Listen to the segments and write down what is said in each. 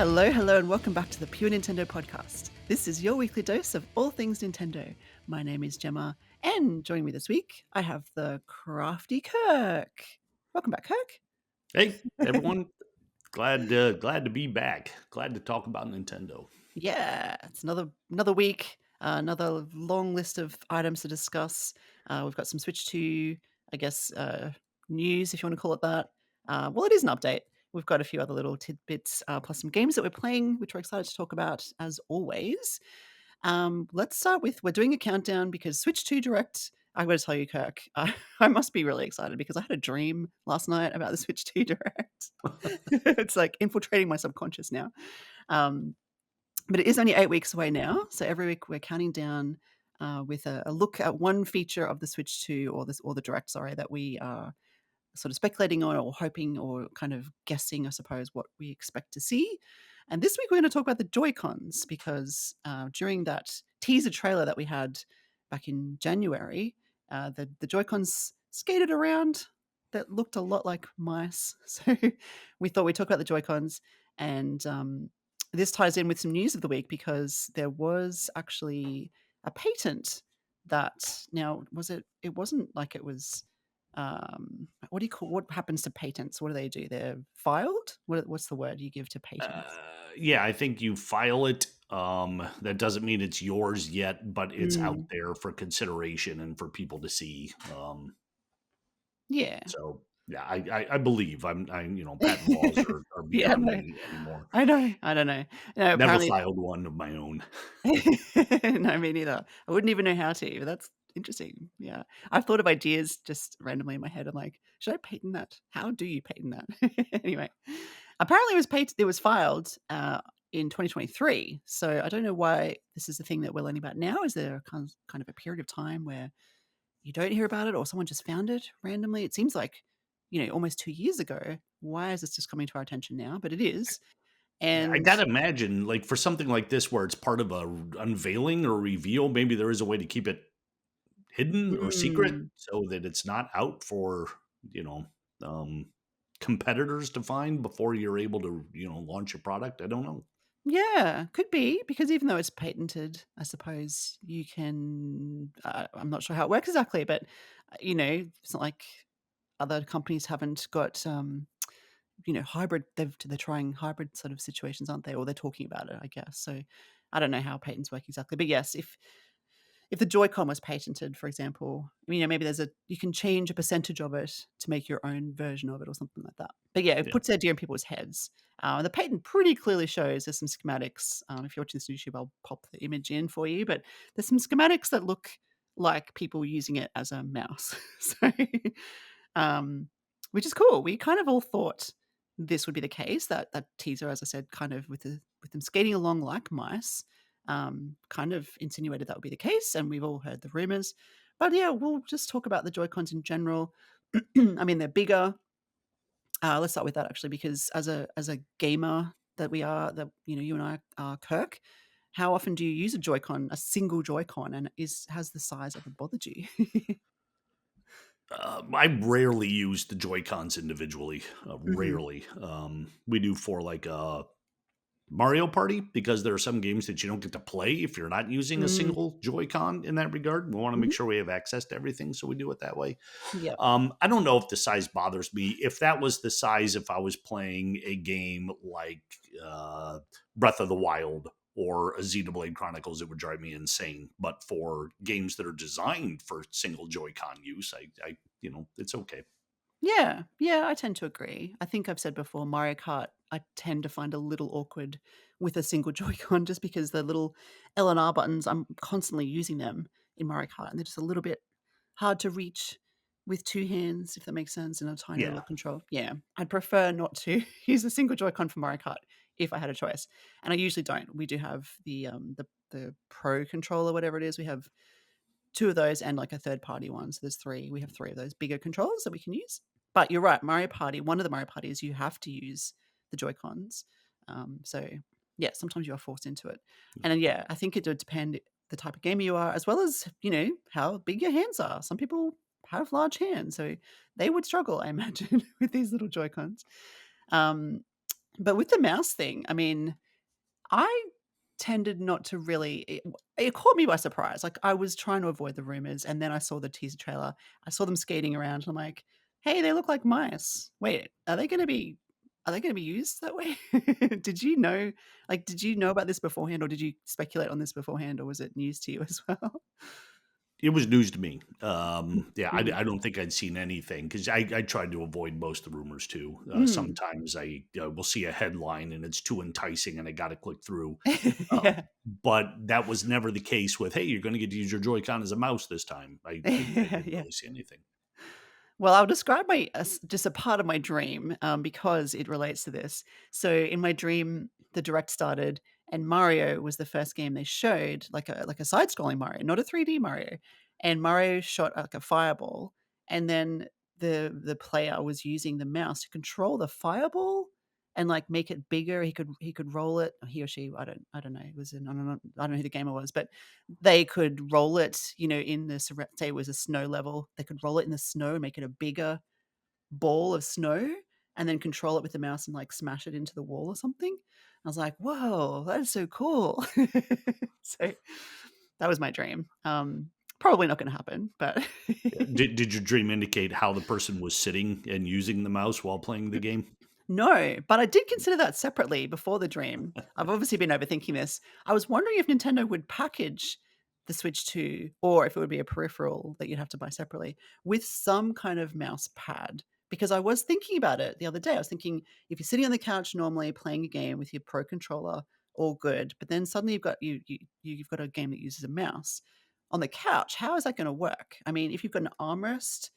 Hello, hello, and welcome back to the Pure Nintendo Podcast. This is your weekly dose of all things Nintendo. My name is Jemma, and joining me this week, I have the crafty Kirk. Welcome back, Kirk. Hey, everyone. Glad to be back. Glad to talk about Nintendo. Yeah, it's another week, another long list of items to discuss. We've got some Switch 2, I guess, news, if you want to call it that. Well, it is an update. We've got a few other little tidbits, plus some games that we're playing, which we're excited to talk about as always. Let's start with, we're doing a countdown because Switch 2 Direct, I'm going to tell you, Kirk, I must be really excited because I had a dream last night about the Switch 2 Direct. It's like infiltrating my subconscious now. But it is only 8 weeks away now. So every week we're counting down with a look at one feature of the Switch 2 or the Direct, that we are sort of speculating on or hoping or kind of guessing, I suppose, what we expect to see. And this week we're going to talk about the JoyCons because during that teaser trailer that we had back in January, the JoyCons skated around that looked a lot like mice. So we thought we'd talk about the JoyCons, and this ties in with some news of the week because there was actually a patent that, now it wasn't like it was what happens to patents? What do they do? They're filed? What's the word you give to patents? Yeah, I think you file it. That doesn't mean it's yours yet, but it's out Mm, there for consideration and for people to see. yeah. So yeah, I believe patent laws are Yeah, beyond no, me anymore. I know. I don't know. No, Never apparently filed one of my own. no, me neither. I wouldn't even know how to, but that's interesting. Yeah. I've thought of ideas just randomly in my head. I'm like, should I patent that? How do you patent that? Anyway, apparently it was filed in 2023. So I don't know why this is the thing that we're learning about now. Is there a kind of a period of time where you don't hear about it or someone just found it randomly? It seems like, almost 2 years ago. Why is this just coming to our attention now? But it is. Yeah, I And gotta imagine, like for something like this, where it's part of a unveiling or reveal, maybe there is a way to keep it hidden or secret mm, so that it's not out for you know um, competitors to find before you're able to launch your product. I don't know. yeah, could be because even though it's patented, I suppose you can. I'm not sure how it works exactly, but it's not like other companies haven't got hybrid. They're trying hybrid sort of situations, aren't they? Or they're talking about it, I guess. So I don't know how patents work exactly, but yes, if the Joy-Con was patented, for example, maybe you can change a percentage of it to make your own version of it or something like that. But yeah, it Yeah. puts the idea in people's heads. The patent pretty clearly shows there's some schematics. If you're watching this on YouTube, I'll pop the image in for you. But there's some schematics that look like people using it as a mouse. So, um, which is cool. We kind of all thought this would be the case. That teaser, as I said, kind of with them skating along like mice, kind of insinuated that would be the case, and we've all heard the rumors. But yeah, we'll just talk about the Joy-Cons in general. I mean, they're bigger. Let's start with that actually, because as a gamer that we are, that you and I are, Kirk. How often do you use a single Joy-Con, and has the size ever bothered you? I rarely use the Joy Cons individually. Mhm. Rarely. We do for like Mario Party because there are some games that you don't get to play if you're not using a Mm, single Joy-Con in that regard. We want to make mhm. sure we have access to everything, so we do it that way. Yep. I don't know if the size bothers me. If that was the size, if I was playing a game like Breath of the Wild or a Xenoblade Chronicles, it would drive me insane. But for games that are designed for single Joy-Con use, it's okay. Yeah, yeah, I tend to agree. I think I've said before, Mario Kart, I tend to find a little awkward with a single Joy-Con just because the little L and R buttons, I'm constantly using them in Mario Kart, and they're just a little bit hard to reach with two hands, if that makes sense, in a tiny little Yeah. control. Yeah, I'd prefer not to use a single Joy-Con for Mario Kart if I had a choice, and I usually don't. We do have the Pro controller, whatever it is. We have two of those and like a third party one. So there's three. We have three of those bigger controllers that we can use. But you're right, Mario Party. One of the Mario Parties, you have to use the Joy Cons. So yeah, sometimes you are forced into it, and then, yeah, I think it would depend the type of gamer you are, as well as how big your hands are. Some people have large hands, so they would struggle, I imagine, with these little Joy Cons. Um, But with the mouse thing, I mean, I tended not to really it caught me by surprise, like, I was trying to avoid the rumors, and then I saw the teaser trailer. I saw them skating around, and I'm like, "Hey, they look like mice. Wait, are they gonna be used that way?" Did you know did you know about this beforehand, or did you speculate on this beforehand, or was it news to you as well? It was news to me. Yeah, Mm. I don't think I'd seen anything because I tried to avoid most of the rumors too. Mm. Sometimes I will see a headline and it's too enticing and I got to click through. Yeah. But that was never the case with, hey, you're going to get to use your Joy-Con as a mouse this time. I didn't Yeah. really see anything. Well, I'll describe my just a part of my dream, because it relates to this. So in my dream, the direct started, and Mario was the first game they showed, like a side-scrolling Mario, not a 3D Mario. And Mario shot like a fireball, and then the player was using the mouse to control the fireball and like make it bigger. He could roll it, or he or she. I don't know. It was I don't know who the gamer was, but they could roll it, in the say it was a snow level, they could roll it in the snow and make it a bigger ball of snow and then control it with the mouse and, like, smash it into the wall or something. I was like, "Whoa, that is so cool." So, that was my dream. Probably not gonna happen, but Did your dream indicate how the person was sitting and using the mouse while playing the game? No, but I did consider that separately before the dream. I've obviously been overthinking this. I was wondering if Nintendo would package the Switch 2, or if it would be a peripheral that you'd have to buy separately with some kind of mouse pad. Because I was thinking about it the other day. I was thinking, if you're sitting on the couch normally playing a game with your Pro controller, all good, but then suddenly you've got a game that uses a mouse on the couch. How is that going to work? I mean, if you've got an armrest,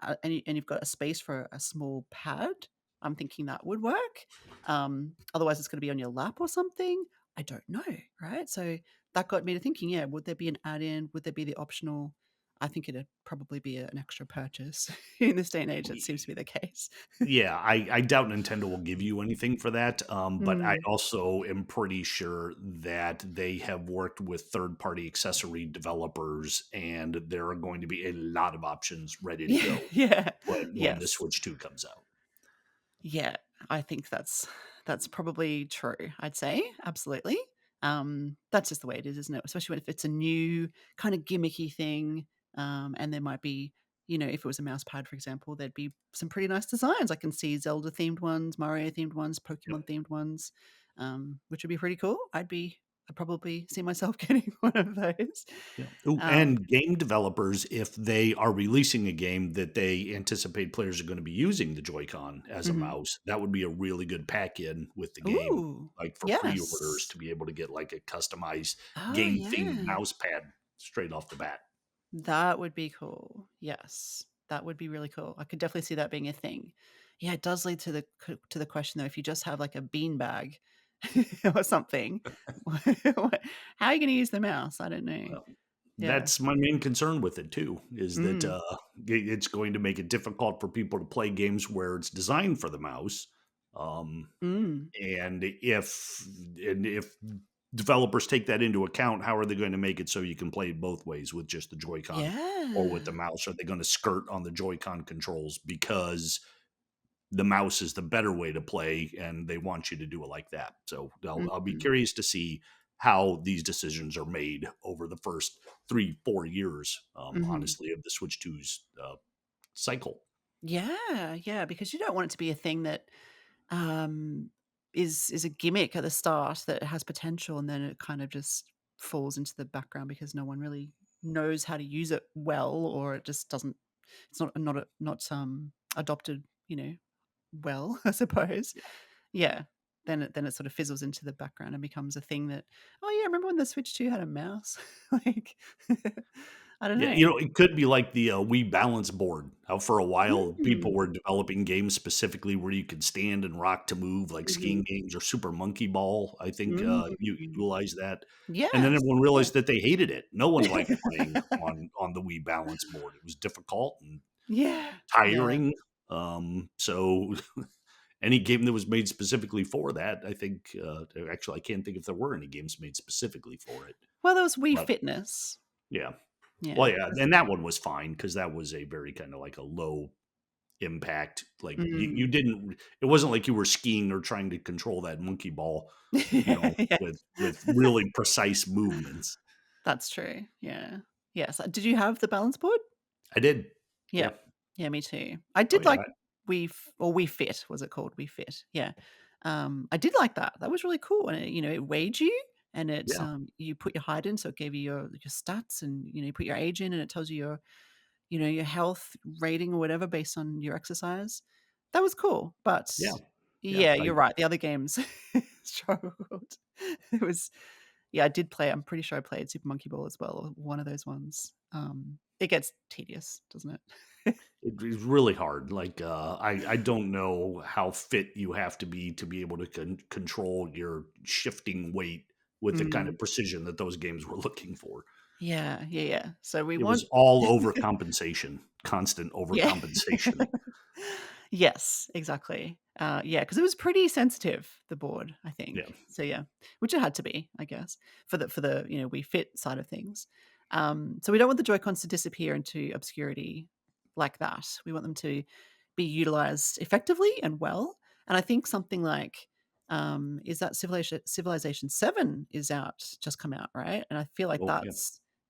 and you've got a space for a small pad, I'm thinking that would work. Otherwise, it's going to be on your lap or something. I don't know, right? So that got me to thinking, yeah, would there be an add-in? Would there be the optional? I think it'd probably be an extra purchase in this day and age. That seems to be the case. Yeah, I doubt Nintendo will give you anything for that. But I Mm. also am pretty sure that they have worked with third-party accessory developers, and there are going to be a lot of options ready to Yeah, go yeah, when the yes. Switch 2 comes out. Yeah, I think that's probably true, I'd say, absolutely. That's just the way it is, isn't it? Especially when if it's a new kind of gimmicky thing, and there might be, if it was a mouse pad, for example, there'd be some pretty nice designs. I can see Zelda-themed ones, Mario-themed ones, Yep. Pokemon-themed ones, which would be pretty cool. I'd probably see myself getting one of those. Yeah. Ooh, Um, and game developers, if they are releasing a game that they anticipate players are going to be using the Joy-Con as a mhm. mouse, that would be a really good pack-in with the game, Ooh, like for pre-orders yes. to be able to get like a customized Oh, game-themed yeah. mouse pad straight off the bat. That would be cool. Yes, that would be really cool. I could definitely see that being a thing. Yeah, it does lead to the question though, if you just have like a bean bag or something, how are you gonna use the mouse? I don't know. Well, Yeah. that's my main concern with it too, is that Mm. it's going to make it difficult for people to play games where it's designed for the mouse. Um, Mm. and if developers take that into account, how are they going to make it so you can play it both ways with just the Joy-Con or with the Yeah. mouse? Are they going to skirt on the Joy-Con controls because the mouse is the better way to play and they want you to do it like that? So I'll be Mhm. curious to see how these decisions are made over the first 3-4 years, Mhm. honestly, of the Switch 2's cycle. Yeah, yeah, because you don't want it to be a thing that, um, is a gimmick at the start that has potential, and then it kind of just falls into the background because no one really knows how to use it well, or it just doesn't it's not adopted, well, I suppose. Yeah. Then it sort of fizzles into the background and becomes a thing that, "Oh, yeah, remember when the Switch 2 had a mouse?" Like, I don't Yeah, know. it could be like the Wii Balance Board. How for a while people Mm. were developing games specifically where you could stand and rock to move, like skiing Mhm. games or Super Monkey Ball. I think you Mm. utilize that, and then Yes, everyone yeah. realized that they hated it. No one liked playing on the Wii Balance Board. It was difficult and Yeah, yeah. tiring. So any game that was made specifically for that, I think. Actually, I can't think if there were any games made specifically for it, Well, there was Wii but Fitness. yeah. Well, Yeah, yeah, that's and that one was fine because that was a very kinda like a low impact. Like you Mm. didn't. It wasn't like you were skiing or trying to control that monkey ball, Yeah, with really precise movements. that's true. Yeah. Yes. Did you have the balance board? I did. Yeah. Yeah. Yeah, me too. I Oh did like yeah. We Fit, was it called? We Fit. Yeah. I did like that. That was really cool, and it weighed you, and Yeah. you put your height in, so it gave you your stats, and you put your age in, and it tells you your health rating or whatever based on your exercise. That was cool, but Yeah. Yeah. yeah, you're right. The other games struggled. It was Yeah, I did play. I'm pretty sure I played Super Monkey Ball as well, or one of those ones. It gets tedious, doesn't it? It's really hard. Like I don't know how fit you have to be able to control your shifting weight with the kind Mm. of precision that those games were looking for. Yeah, yeah, yeah. So we It want was all overcompensation, constant Yeah. overcompensation. Yes, exactly. Yeah, because it was pretty sensitive, the board, I Yeah. think. So yeah, which it had to be, I guess, for the We Fit side of things. So we don't want the Joy-Cons to disappear into obscurity like that. We want them to be utilized effectively and well. And I think something like is that Civilization 7 is out, just come out, right? And I feel like Oh, yeah.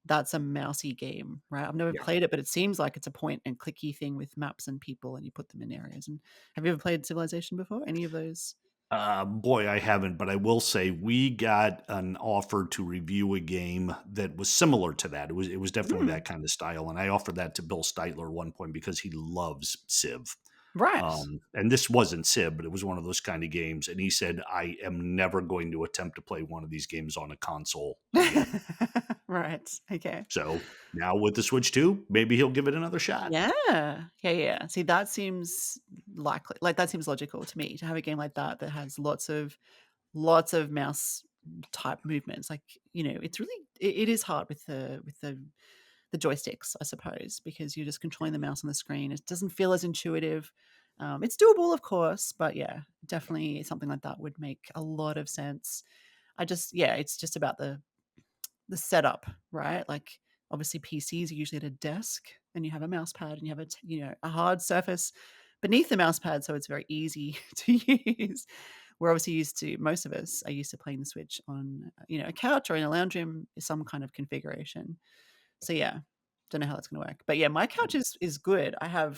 that's a mousy game, right? I've never Yeah. played it, but it seems like it's a point and clicky thing with maps and people, and you put them in areas. And have you ever played Civilization before? Any of those? Boy, I haven't, but I will say we got an offer to review a game that was similar to that. It was definitely Mm, that kind of style, and I offered that to Bill Steitler at one point because he loves Civ. right. And this wasn't Civ, but it was one of those kind of games. And he said, "I am never going to attempt to play one of these games on a console again." Right. Okay. So now with the Switch 2, maybe he'll give it another shot. Yeah. Yeah. Yeah. See, that seems likely. Like that seems logical to me to have a game like that that has lots of mouse type movements. Like it's really it is hard with the joysticks, I suppose, because you're just controlling the mouse on the screen. It doesn't feel as intuitive. It's doable, of course, but yeah, definitely something like that would make a lot of sense. Yeah, it's just about the setup, right? Like obviously PCs are usually at a desk, and you have a mouse pad, and you have a hard surface beneath the mouse pad, so it's very easy to use. We're obviously used to Most of us are used to playing the Switch on a couch or in a lounge room, some kind of configuration. So yeah, don't know how that's gonna work. But yeah, my couch is good. I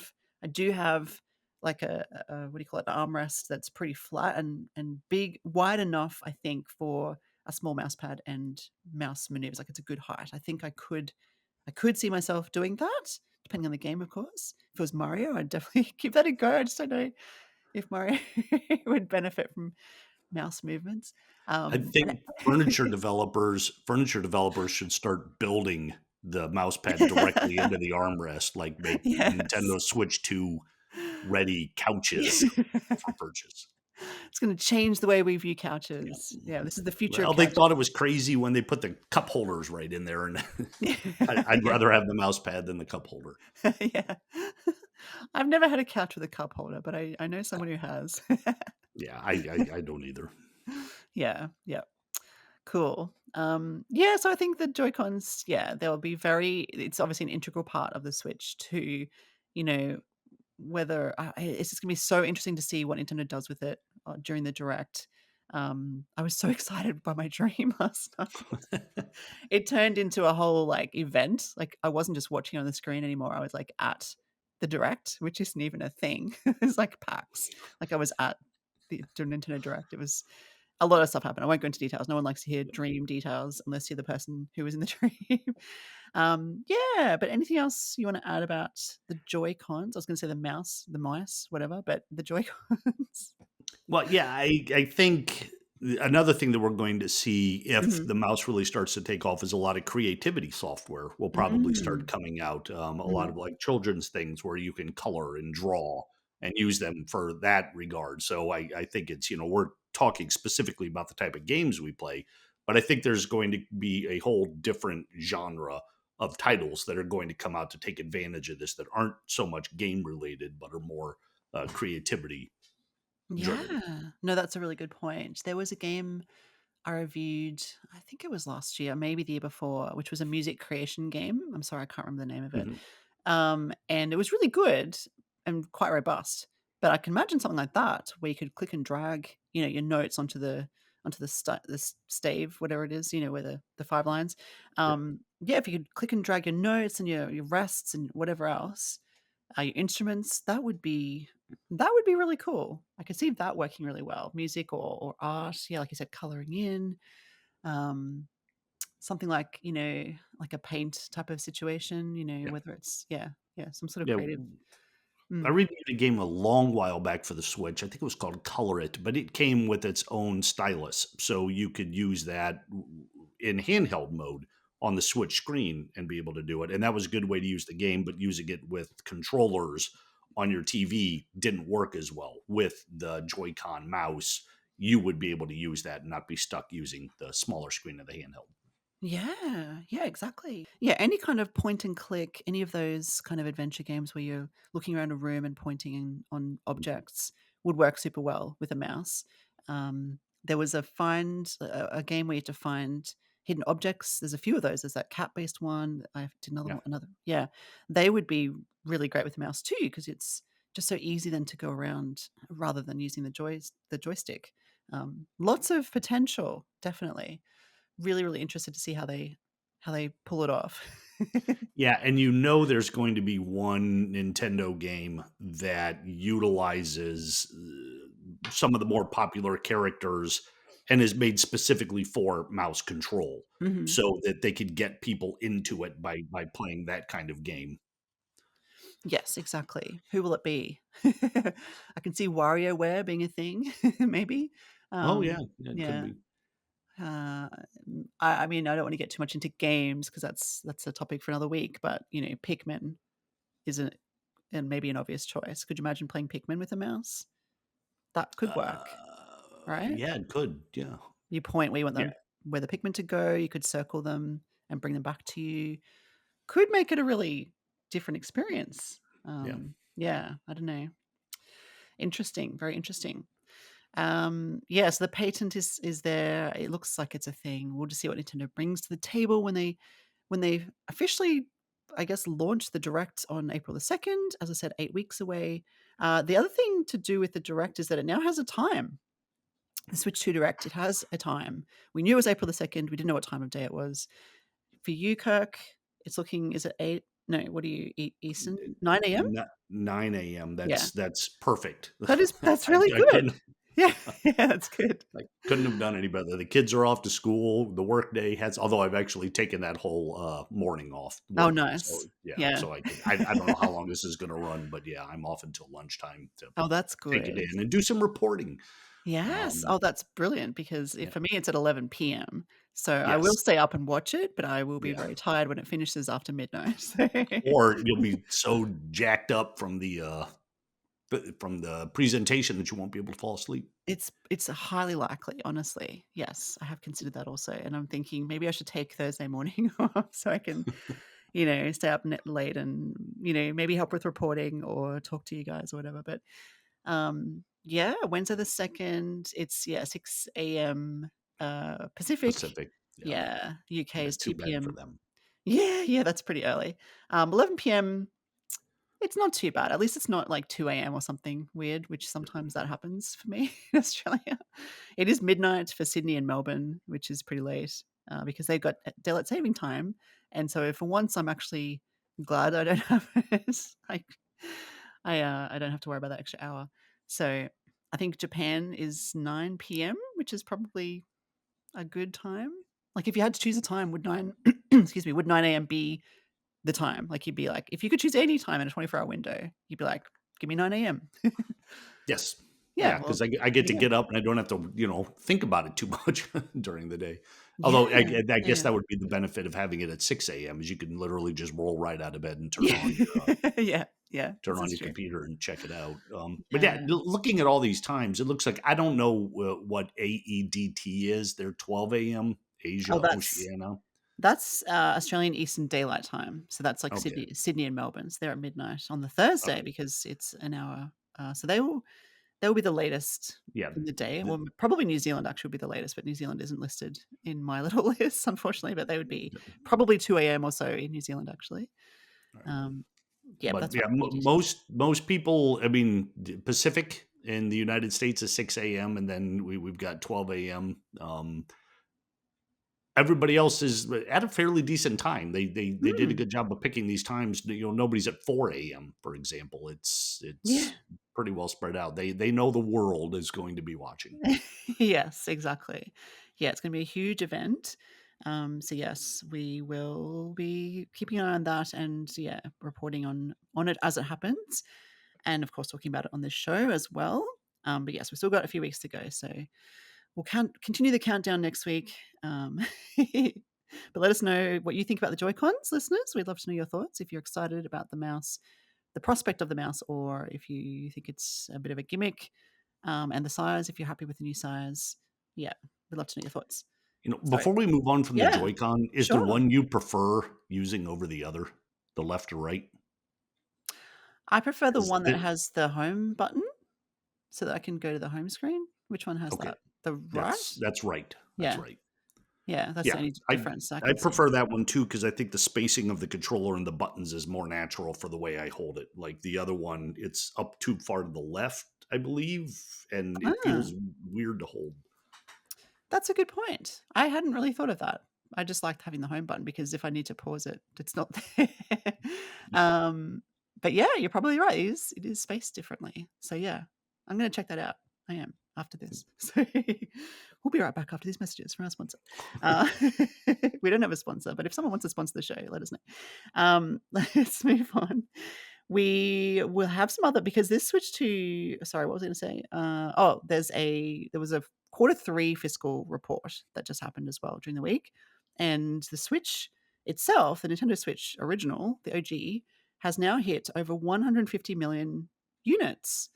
do have like a what do you call it? An armrest that's pretty flat and big, wide enough, I think, for a small mouse pad and mouse maneuvers. Like it's a good height. I think I could see myself doing that, depending on the game, of course. If it was Mario, I'd definitely give that a go. I just don't know if Mario would benefit from mouse movements. I And think furniture developers should start building the mouse pad directly into the armrest, like make yes. Nintendo Switch 2 ready couches for purchase. It's gonna change the way we view Yeah. couches. Yeah, this is the future of Well, they thought it couches. was crazy when they put the cup holders right in there, and I'd Yeah. rather have the mouse pad than the cup holder. Yeah. I've never had a couch with a cup holder, but I know someone who has. Yeah, I don't either. Yeah, yeah. Cool. Yeah, so I think the Joy-Cons, yeah, they'll be it's obviously an integral part of the Switch to, you know, whether it's just gonna be so interesting to see what Nintendo does with it during the direct. I was so excited by my dream last night. It turned into a whole like event. Like I wasn't just watching on the screen anymore. I was like at the direct, which isn't even a thing. It's like PAX. Like I was at the Nintendo Direct. It was a lot of stuff happened. I won't go into details. No one likes to hear dream details unless you're the person who was in the dream. Yeah, but anything else you want to add about the Joy Cons? I was going to say the mice, whatever, but the Joy Cons. Well, yeah, I think another thing that we're going to see if Hmm. the mouse really starts to take off is a lot of creativity software will probably start Mm. coming out. A lot Hmm. of like children's things where you can color and draw and use them for that regard. So I think it's, we're talking specifically about the type of games we play, but I think there's going to be a whole different genre of titles that are going to come out to take advantage of this that aren't so much game related, but are more creativity driven. Yeah. No, that's a really good point. There was a game I reviewed, I think it was last year, maybe the year before, which was a music creation game. I'm sorry, I can't remember the name of it. Mhm. And it was really good. and quite robust. But I can imagine something like that where you could click and drag, your notes onto the stave, whatever it is, where the 5 lines. Yeah. Yeah, if you could click and drag your notes and your rests and whatever else, your instruments, that would be really cool. I could see that working really well. Music or art, yeah, like you said, coloring in, um, something like a paint type of situation, Yeah. whether it's yeah, some sort of Yeah. creative. I Mm. reviewed a game a long while back for the Switch. I think it was called Color It, but it came with its own stylus. So you could use that in handheld mode on the Switch screen and be able to do it. And that was a good way to use the game, but using it with controllers on your TV didn't work as well. With the Joy-Con mouse, you would be able to use that and not be stuck using the smaller screen of the handheld. Yeah, yeah, exactly. Yeah, any kind of point and click, any of those kind of adventure games where you're looking around a room and pointing on Mhm. objects would work super well with a mouse. There was a game where you had to find hidden objects. There's a few of those. There's that cat-based one. I did another Yeah. one, another. Yeah, they would be really great with a mouse too because it's just so easy then to go around rather than using the joystick. Lots of potential, definitely. Really, really interested to see how they pull it off. Yeah, and there's going to be one Nintendo game that utilizes some of the more popular characters and is made specifically for mouse control Mhm. so that they could get people into it by playing that kind of game. Yes, exactly. Who will it be? I can see WarioWare being a thing, maybe. Oh yeah, Um, yeah, it could yeah. be. Uh, I mean, I don't wanna get too much into games because that's a topic for another week, but, Pikmin is a and maybe an obvious choice. Could you imagine playing Pikmin with a mouse? That could work, right? Yeah, it could. Yeah. You point Yeah. where the Pikmin to go, you could circle them and bring them back to you. Could make it a really different experience. Yeah. Yeah, I don't know. Interesting, very interesting. Yeah, so the patent is there. It looks like it's a thing. We'll just see what Nintendo brings to the table when they officially, I guess, launch the Direct on April the 2nd. As I said, 8 weeks away. The other thing to do with the Direct is that it now has a time. The Switch 2 Direct, it has a time. We knew it was April the 2nd. We didn't know what time of day it was. For you, Kirk, it's looking, is it 8? No, what do you eat Eastern? 9 AM? 9 a.m. Yeah. That's perfect. That's I, really I good. couldn't Yeah, yeah, that's good. I couldn't have done any better. The kids are off to school. The workday has, although I've actually taken that whole morning off Oh, work. So nice. yeah, Yeah. so I don't know how long this is going to run, but yeah, I'm off until lunchtime to Oh, that's take it good. in and do some reporting. Yes. Um, Oh, that's brilliant because yeah, for me, it's at 11 PM. So I will yes, stay up and watch it, but I will be yeah. very tired when it finishes after midnight. So Or you'll be so jacked up from the presentation that you won't be able to fall asleep. it's highly likely, honestly. Yes, I have considered that also, and I'm thinking maybe I should take Thursday morning off so I can, stay up late and, maybe help with reporting or talk to you guys or whatever. But yeah, Wednesday the 2nd, it's, yeah, 6 AM, Pacific. Pacific. Yeah, Yeah, UK yeah. is Too 2 bad for PM. them. Yeah, yeah, that's pretty early. 11 PM, it's not too bad. At least it's not like 2 AM or something weird, which sometimes that happens for me in Australia. It is midnight for Sydney and Melbourne, which is pretty late, because they've got daylight saving time, and so for once, I'm actually glad I don't have it. Like, I don't have to worry about that extra hour. So, I think Japan is 9 PM, which is probably a good time. Like, if you had to choose a time, would 9 excuse me, would 9 AM be the time? Like, you'd be like, if you could choose any time in a 24-hour window, you'd be like, "Give me 9 AM." Yes. Yeah, Yeah, well, because I get there to you go. get up and I don't have to, think about it too much during the day. Yeah, Although I guess yeah. that would be the benefit of having it at 6 a.m. is you can literally just roll right out of bed and Yeah. Yeah, yeah, turn this on is your true. computer and check it out. But yeah, Yeah. looking at all these times, it looks like I don't know what AEDT is. They're 12 a.m. Oh, Asia, that's Oceania. that's, Australian Eastern Daylight Time, so that's like Okay. Sydney and Melbourne, so they're at midnight on the Thursday Okay. because it's an hour, so they will be the latest Yeah. in the day. th- Well, probably New Zealand actually will be the latest, but New Zealand isn't listed in my little list, unfortunately, but they would be th- probably 2 AM or so in New Zealand, actually. all right. Um, Yeah, But that's yeah, right. EDT. most people. I mean, Pacific in the United States is 6 a.m. and then we've got 12 a.m. Everybody else is at a fairly decent time. They did a Mm, good job of picking these times. Nobody's at 4 a.m. for example. yeah. It's pretty well spread out. They know the world is going to be watching. Yes, exactly. Yeah, it's gonna be a huge event. So yes, we will be keeping an eye on that and yeah, reporting on it as it happens, and of course talking about it on this show as well. But yes, we've still got a few weeks to go, so we'll continue the countdown next week. But let us know what you think about the Joy-Cons, listeners. We'd love to know your thoughts. If you're excited about the mouse, the prospect of the mouse, or if you think it's a bit of a gimmick, and the size, if you're happy with the new size. Yeah, we'd love to know your thoughts. So, Before we move on from the yeah, Joy-Con, is there sure. one you prefer using over the other, the left or right? I prefer the Is one that it has the home button so that I can go to the home screen. Which one has okay? that? The right? That's right. That's Yeah, right. yeah, that's the Yeah, only I difference I I can see. prefer that one too because I think the spacing of the controller and the buttons is more natural for the way I hold it. Like the other one, it's up too far to the left, I believe, and it Ah, feels weird to hold. that's a good point. I hadn't really thought of that. I just liked having the home button because if I need to pause it, it's not there. Um, but yeah, you're probably right. It is spaced differently. So yeah, I'm gonna check that out. I am after this. So we'll be right back after these messages from our sponsor. Uh, we don't have a sponsor, but if someone wants to sponsor the show, let us know. Let's move on. We will have some other because this switched to sorry, what was I gonna say? There was a quarter 3 fiscal report that just happened as well during the week. And the Switch itself, the Nintendo Switch original, the OG, has now hit over 150 million units.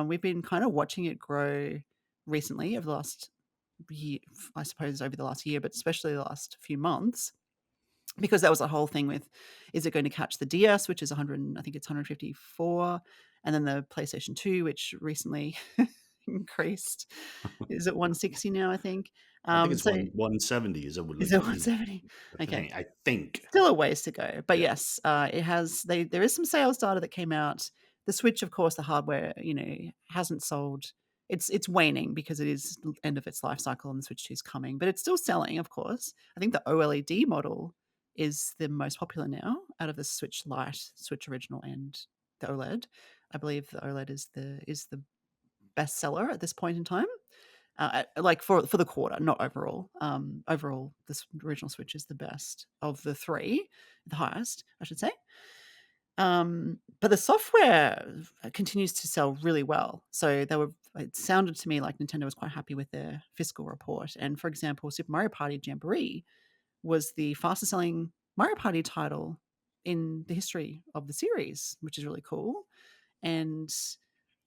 We've been kind of watching it grow recently over the last year, I suppose over the last year, but especially the last few months because that was the whole thing with is it going to catch the DS, which is 100, I think it's 154, and then the PlayStation 2, which recently increased, is it 160 now, I think. I think it's So 170 is is it is 170? the Okay. thing. I think. Still a ways to go, but Yeah. yes, it has. There is some sales data that came out. The Switch, of course, the hardware, hasn't sold. It's waning because it is the end of its life cycle, and the Switch 2 is coming, but it's still selling. Of course, I think the OLED model is the most popular now out of the Switch Lite, Switch Original, and the OLED. I believe the OLED is the best seller at this point in time. Like for the quarter, not overall. Overall, this original Switch is the best of the three, the highest, I should say. But the software continues to sell really well. So it sounded to me like Nintendo was quite happy with their fiscal report. And for example, Super Mario Party Jamboree was the fastest selling Mario Party title in the history of the series, which is really cool. And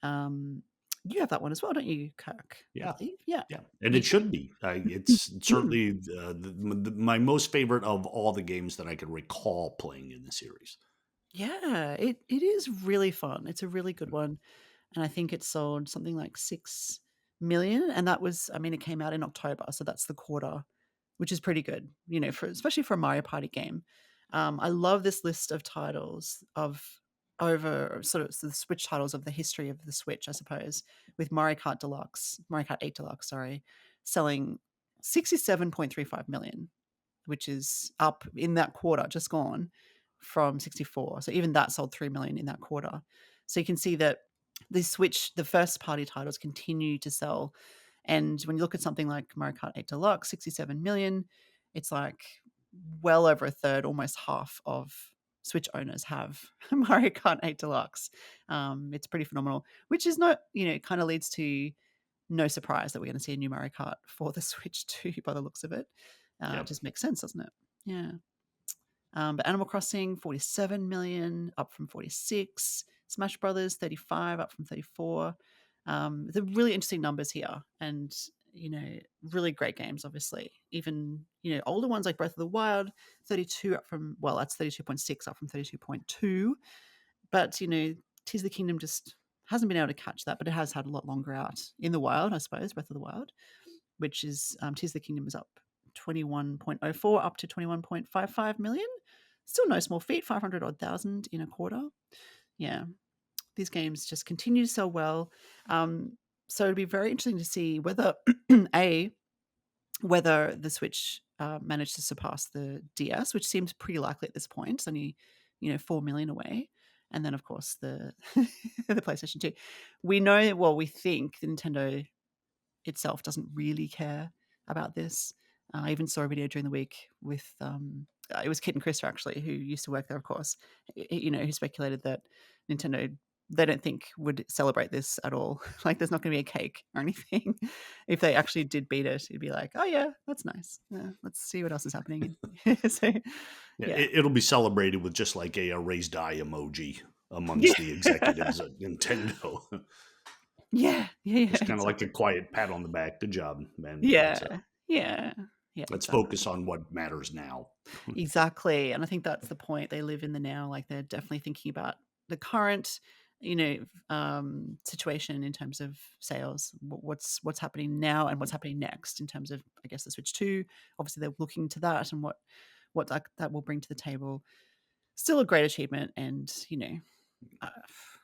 um, you have that one as well, don't you, Kirk? I Yeah. believe. Yeah. Yeah, and You it do. should be. It's Mm. certainly my most favorite of all the games that I could recall playing in the series. Yeah, it is really fun. It's a really good one, and I think it sold something like 6 million, and that was I mean, it came out in October, so that's the quarter, which is pretty good, for especially for a Mario Party game. I love this list of titles of over sort of the Switch titles of the history of the Switch, I suppose, with Mario Kart 8 Deluxe, sorry, selling 67.35 million, which is up in that quarter just gone from 64. So even that sold 3 million in that quarter. So you can see that the first party titles continue to sell. And when you look at something like Mario Kart 8 Deluxe, 67 million, it's like well over a third, almost half of Switch owners have Mario Kart 8 Deluxe. It's pretty phenomenal, which is not, kind of leads to no surprise that we're going to see a new Mario Kart for the Switch too, by the looks of it. It Yep. just makes sense, doesn't it? Yeah. But Animal Crossing, 47 million, up from 46. Smash Brothers, 35, up from 34. The really interesting numbers here, and really great games. Obviously, even older ones like Breath of the Wild, 32 up from that's 32.6 up from 32.2. But Tears of the Kingdom just hasn't been able to catch that, but it has had a lot longer out in the wild, I suppose. Breath of the Wild, which is Tears of the Kingdom is up 21.04 up to 21.55 million. Still no small feat, 500 odd thousand in a quarter. Yeah, these games just continue to sell well. So it'd be very interesting to see whether whether the Switch managed to surpass the DS, which seems pretty likely at this point. It's only 4 million away, and then of course the the PlayStation 2. We know, well, we think the Nintendo itself doesn't really care about this. I even saw a video during the week with it was Kit and Chris actually, who used to work there, of course. Who speculated that Nintendo, they don't think would celebrate this at all. Like, there's not going to be a cake or anything. If they actually did beat it, it'd be like, oh yeah, that's nice. Yeah, let's see what else is happening. So Yeah, yeah, it'll be celebrated with just like a raised eye emoji yeah, amongst the executives at Nintendo. yeah, Just kind of like a exactly. quiet pat on the back. Good job, man. Yeah, yeah, yeah, Let's exactly. focus on what matters now. Exactly, and I think that's the point. They live in the now, like, they're definitely thinking about the current, situation in terms of sales. What's happening now and what's happening next in terms of, I guess, the Switch 2. Obviously, they're looking to that and what that will bring to the table. Still a great achievement and, uh,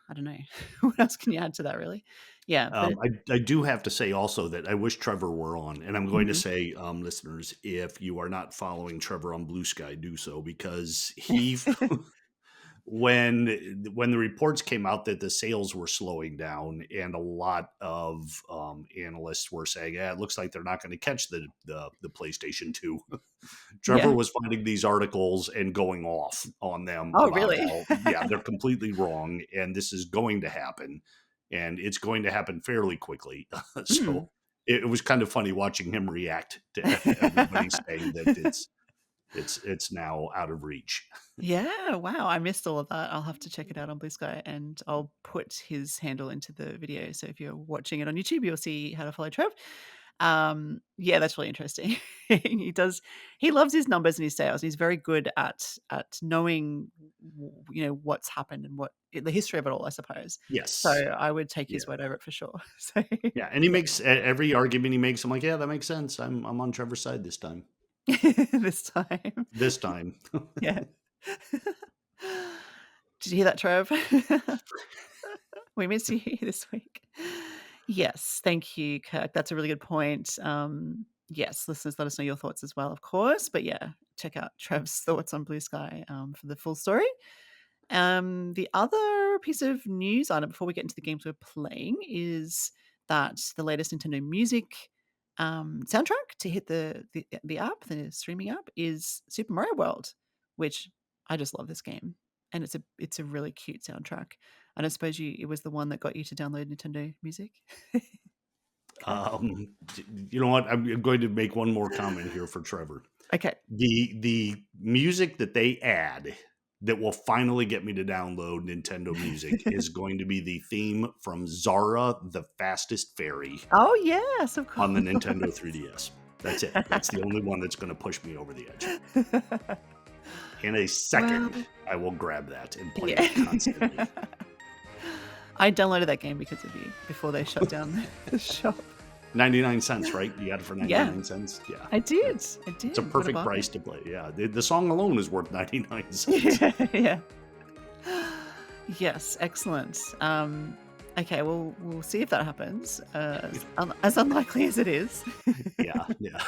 I don't know. What else can you add to that, really? Yeah, but I do have to say also that I wish Trevor were on, and I'm going to Mhm. say, listeners, if you are not following Trevor on Blue Sky, do so because he when the reports came out that the sales were slowing down and a lot of analysts were saying, yeah, it looks like they're not going to catch the PlayStation 2. Trevor Yeah. was finding these articles and going off on them Oh, about really? how, yeah, they're completely wrong and this is going to happen and it's going to happen fairly quickly. So Mm. it was kind of funny watching him react to everybody saying that it's now out of reach. Yeah, wow, I missed all of that. I'll have to check it out on Blue Sky, and I'll put his handle into the video, so if you're watching it on YouTube, you'll see how to follow Trev. Yeah, that's really interesting. He loves his numbers and his sales, and he's very good at knowing, what's happened and what the history of it all, I suppose. So Yes. I would take Yeah. his word over it for sure. So Yeah, and he yeah. makes every argument he makes. I'm like, yeah, that makes sense. I'm on Trevor's side this time. This time. This time, Yeah. Did you hear that, Trev? We miss you this week. Yes, thank you, Kirk. That's a really good point. Yes, listeners, let us know your thoughts as well, of course. But yeah, check out Trev's thoughts on Blue Sky for the full story. The other piece of news item before we get into the games we're playing is that the latest Nintendo Music soundtrack to hit the app, the streaming app, is Super Mario World, which I just love this game, and it's a really cute soundtrack. And I suppose it was the one that got you to download Nintendo Music, Kirk. you know what? I'm going to make one more comment here for Trevor. Okay. The music that they add that will finally get me to download Nintendo Music is going to be the theme from Zara the Fastest Fairy Oh yes, of on the Nintendo course. 3DS. That's it. That's the only one that's going to push me over the edge. In a Well, second, I will grab that and play yeah. it constantly. I downloaded that game because of you before they shut down the shop. 99 cents, right? You got it for Yeah, 99 cents? Yeah. I did. It's I it's a did. What a perfect bargain. price to play. Yeah. The song alone is worth 99 cents. Yeah, yeah. Yes, excellent. Okay, well, we'll see if that happens. As unlikely as it is. Yeah. Yeah.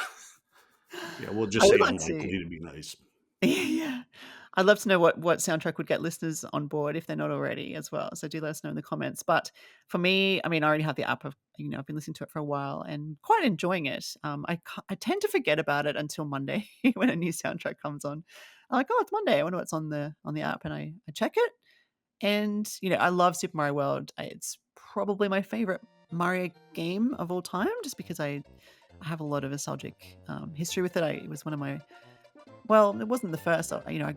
Yeah. We'll I just would say like to. unlikely to be nice. Yeah. I'd love to know what soundtrack would get listeners on board if they're not already as well. So do let us know in the comments. But for me, I mean, I already have the app of, I've been listening to it for a while and quite enjoying it. I tend to forget about it until Monday when a new soundtrack comes on. I'm like, oh, it's Monday. I wonder what's on the app, and I check it. And I love Super Mario World. It's probably my favorite Mario game of all time, just because I have a lot of nostalgic history with it. It was one of my, well, it wasn't the first. I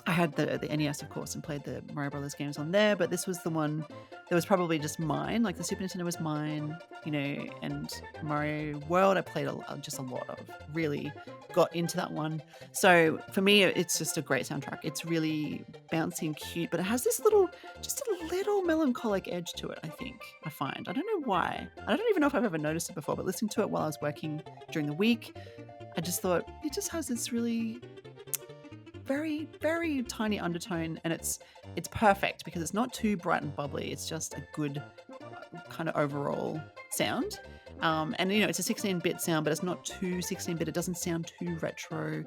I had the NES, of course, and played the Mario Brothers games on there, but this was the one that was probably just mine. Like, the Super Nintendo was mine, and Mario World I played just a lot of. Really got into that one. So for me, it's just a great soundtrack. It's really bouncy and cute, but it has just a little melancholic edge to it, I think, I find. I don't know why. I don't even know if I've ever noticed it before, but listening to it while I was working during the week, I just thought it just has this really very, very tiny undertone, and it's perfect because it's not too bright and bubbly. It's just a good kind of overall sound. And it's a 16-bit sound, but it's not too 16-bit. It doesn't sound too retro.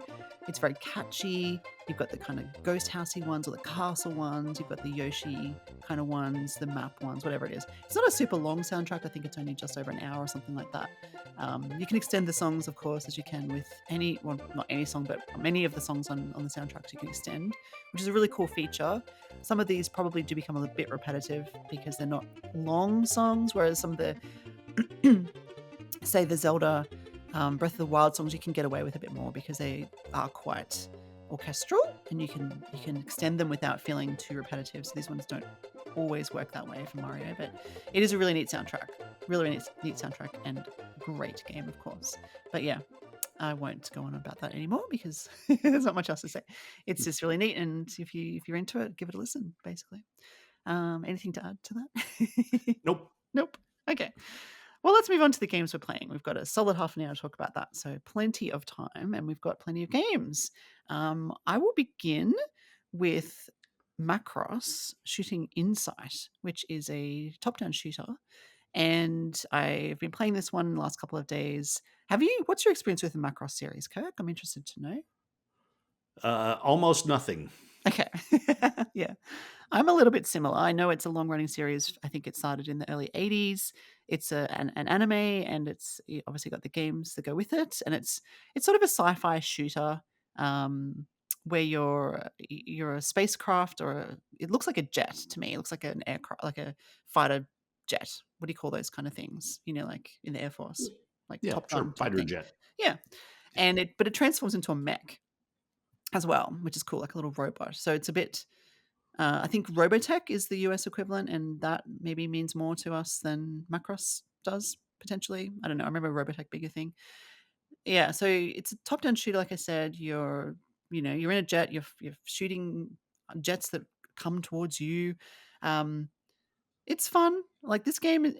It's very catchy. You've got the kind of ghost housey ones or the castle ones. You've got the Yoshi kind of ones, the map ones, whatever it is. It's not a super long soundtrack. I think it's only just over an hour or something like that. You can extend the songs, of course, as you can with not any song, but many of the songs on the soundtracks you can extend, which is a really cool feature. Some of these probably do become a bit repetitive because they're not long songs, whereas some of the say the Zelda Breath of the Wild songs you can get away with a bit more because they are quite orchestral and you can extend them without feeling too repetitive. So these ones don't always work that way for Mario, but it is a really neat soundtrack. Really neat soundtrack and great game, of course. But yeah, I won't go on about that anymore because there's not much else to say. It's just really neat, and if you're into it, give it a listen, basically. Anything to add to that? Nope. Nope. Okay. Well, let's move on to the games we're playing. We've got a solid half an hour to talk about that, so plenty of time, and we've got plenty of games. I will begin with Macross Shooting Insight, which is a top-down shooter, and I've been playing this one the last couple of days. What's your experience with the Macross series, Kirk? I'm interested to know. Almost nothing. Okay. Yeah. I'm a little bit similar. I know it's a long-running series. I think it started in the early 80s. It's an anime, and it's obviously got the games that go with it. And it's sort of a sci-fi shooter where you're a spacecraft, it looks like a jet to me. It looks like an aircraft, like a fighter jet. What do you call those kind of things? Like in the Air Force, like Yeah, Top sure. Gun type Fighter thing. jet. Yeah. But it transforms into a mech as well, which is cool, like a little robot. So it's a bit I think Robotech is the US equivalent, and that maybe means more to us than Macross does, potentially. I don't know. I remember Robotech being a thing. Yeah, so it's a top-down shooter, like I said. You're in a jet. You're shooting jets that come towards you. Um, it's fun. Like this game,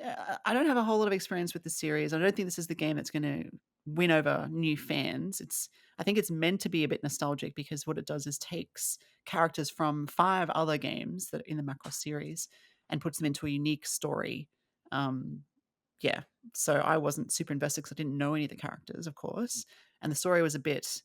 I don't have a whole lot of experience with the series. I don't think this is the game that's going to win over new fans. I think it's meant to be a bit nostalgic because what it does is takes characters from 5 other games that in the Macross series and puts them into a unique story. Yeah, so I wasn't super invested because I didn't know any of the characters, of course, and the story was a bit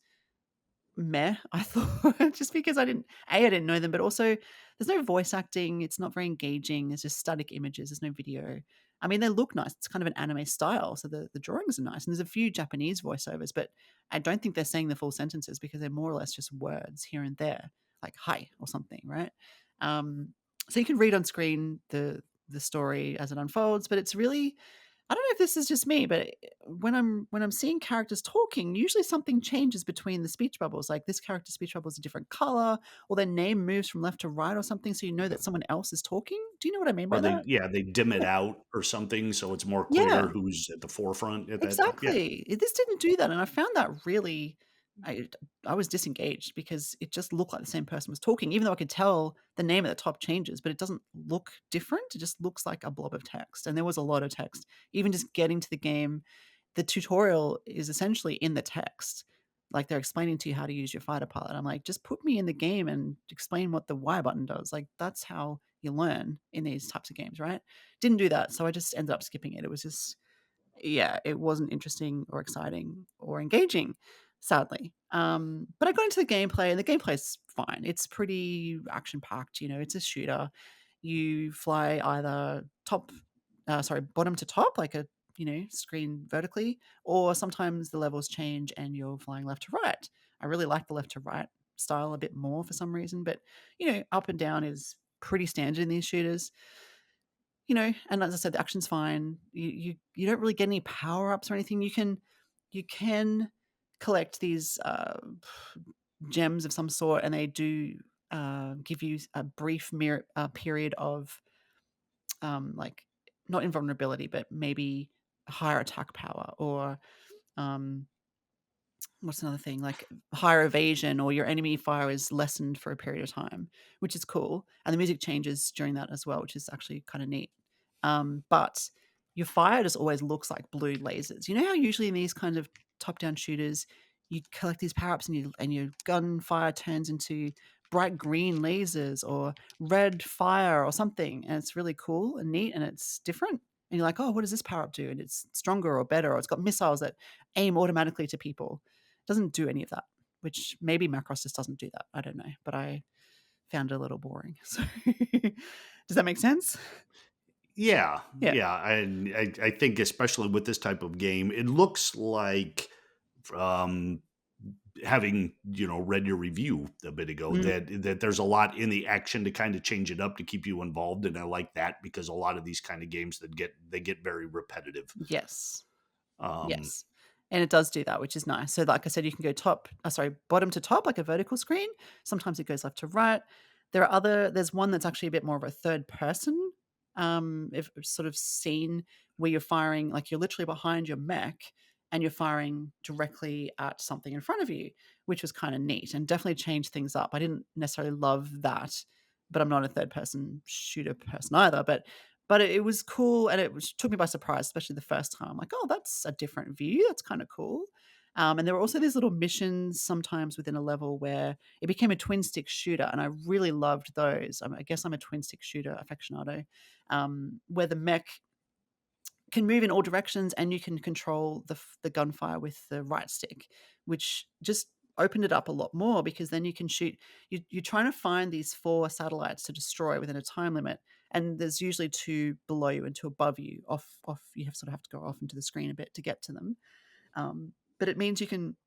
meh, I thought, just because I didn't know them, but also there's no voice acting. It's not very engaging. There's just static images. There's no video. I mean, they look nice. It's kind of an anime style, so the drawings are nice. And there's a few Japanese voiceovers, but I don't think they're saying the full sentences because they're more or less just words here and there, like "hi" or something, right? So you can read on screen the story as it unfolds, but it's really, I don't know if this is just me, but when I'm seeing characters talking, usually something changes between the speech bubbles. Like this character's speech bubble is a different color, or their name moves from left to right or something, so you know that someone else is talking. Do you know what I mean by Or that? they dim it out or something so it's more Yeah. clear who's at the forefront at that time. Yeah. Exactly. This didn't do that, and I found that really I I was disengaged because it just looked like the same person was talking, even though I could tell the name at the top changes, but it doesn't look different. It just looks like a blob of text, and there was a lot of text. Even just getting to the game, the tutorial is essentially in the text. Like, they're explaining to you how to use your fighter pilot. I'm like, "Just put me in the game and explain what the Y button does." Like, that's how you learn in these types of games, right? Didn't do that, so I just ended up skipping it. It was just yeah, it wasn't interesting or exciting or engaging, sadly. But I got into the gameplay, and the gameplay's fine. It's pretty action packed. It's a shooter. You fly either bottom to top, like a screen vertically, or sometimes the levels change and you're flying left to right. I really like the left to right style a bit more for some reason, but up and down is pretty standard in these shooters. And as I said, the action's fine. You don't really get any power-ups or anything. You can collect these, gems of some sort, and they do, give you a brief period of, like, not invulnerability, but maybe higher attack power or, um what's another thing? Like higher evasion, or your enemy fire is lessened for a period of time, which is cool. And the music changes during that as well, which is actually kind of neat. But your fire just always looks like blue lasers. You know how usually in these kinds of top-down shooters, you collect these power ups, and your gunfire turns into bright green lasers or red fire or something, and it's really cool and neat and it's different. And you're like, oh, what does this power up do? And it's stronger or better, or it's got missiles that aim automatically to people. It doesn't do any of that, which maybe Macross just doesn't do that. I don't know, but I found it a little boring. So, does that make sense? Yeah, Yeah. yeah, and I think especially with this type of game, it looks like, um, having, read your review a bit ago, Mm, that there's a lot in the action to kind of change it up to keep you involved, and I like that because a lot of these kind of games they get very repetitive. yes. Um, Yes. And it does do that, which is nice. So like I said, you can go bottom to top, like a vertical screen. Sometimes it goes left to right. There's one that's actually a bit more of a third person, if sort of scene where you're firing, like you're literally behind your mech and you're firing directly at something in front of you, which was kind of neat and definitely changed things up. I didn't necessarily love that, but I'm not a third person shooter person either. But it was cool, and took me by surprise, especially the first time. Like, "Oh, that's a different view. That's kinda cool." And there were also these little missions sometimes within a level where it became a twin stick shooter, and I really loved those. I guess I'm a twin stick shooter aficionado, where the mech can move in all directions and you can control the gunfire with the right stick, which just opened it up a lot more because then you can shoot. You're trying to find these 4 satellites to destroy within a time limit, and there's usually 2 below you and 2 above you. Off you have sort of have to go off into the screen a bit to get to them. But it means you can,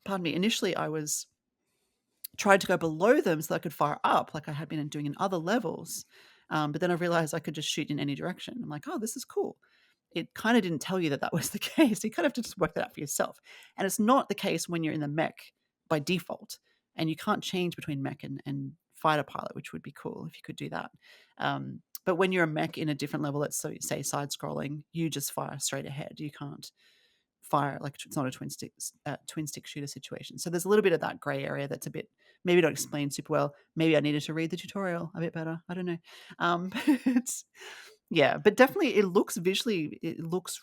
pardon me, initially I was tried to go below them so I could fire up like I had been doing in other levels. But then I realized I could just shoot in any direction. I'm like, "Oh, this is cool." It kinda didn't tell you that that was the case. You kind of have to just work that out for yourself. And it's not the case when you're in the mech by default, and you can't change between mech and fighter pilot, which would be cool if you could do that. But when you're a mech in a different level, let's say side scrolling, you just fire straight ahead. You can't fire like it's not a twin stick shooter situation. So there's a little bit of that gray area that's a bit maybe not explained super well. Maybe I needed to read the tutorial a bit better. I don't know. It's yeah, but definitely it looks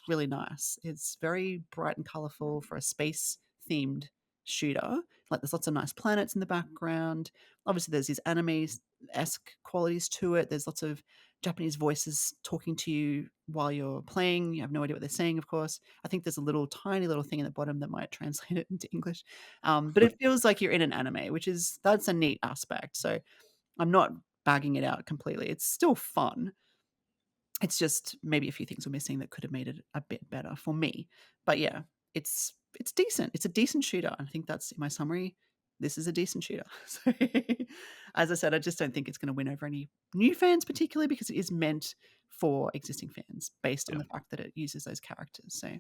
really nice. It's very bright and colorful for a space themed shooter. Like there's lots of nice planets in the background. Obviously there's these anime-esque qualities to it. There's lots of Japanese voices talking to you while you're playing. You have no idea what they're saying, of course. I think there's a little tiny little thing at the bottom that might translate it into English. But it feels like you're in an anime, that's a neat aspect. So I'm not bagging it out completely. It's still fun. It's just maybe a few things were missing that could have made it a bit better for me. But yeah, it's decent. It's a decent shooter. I think that's in my summary. This is a decent shooter. So, as I said, I just don't think it's going to win over any new fans, particularly because it is meant for existing fans based on yeah, the fact that it uses those characters. So,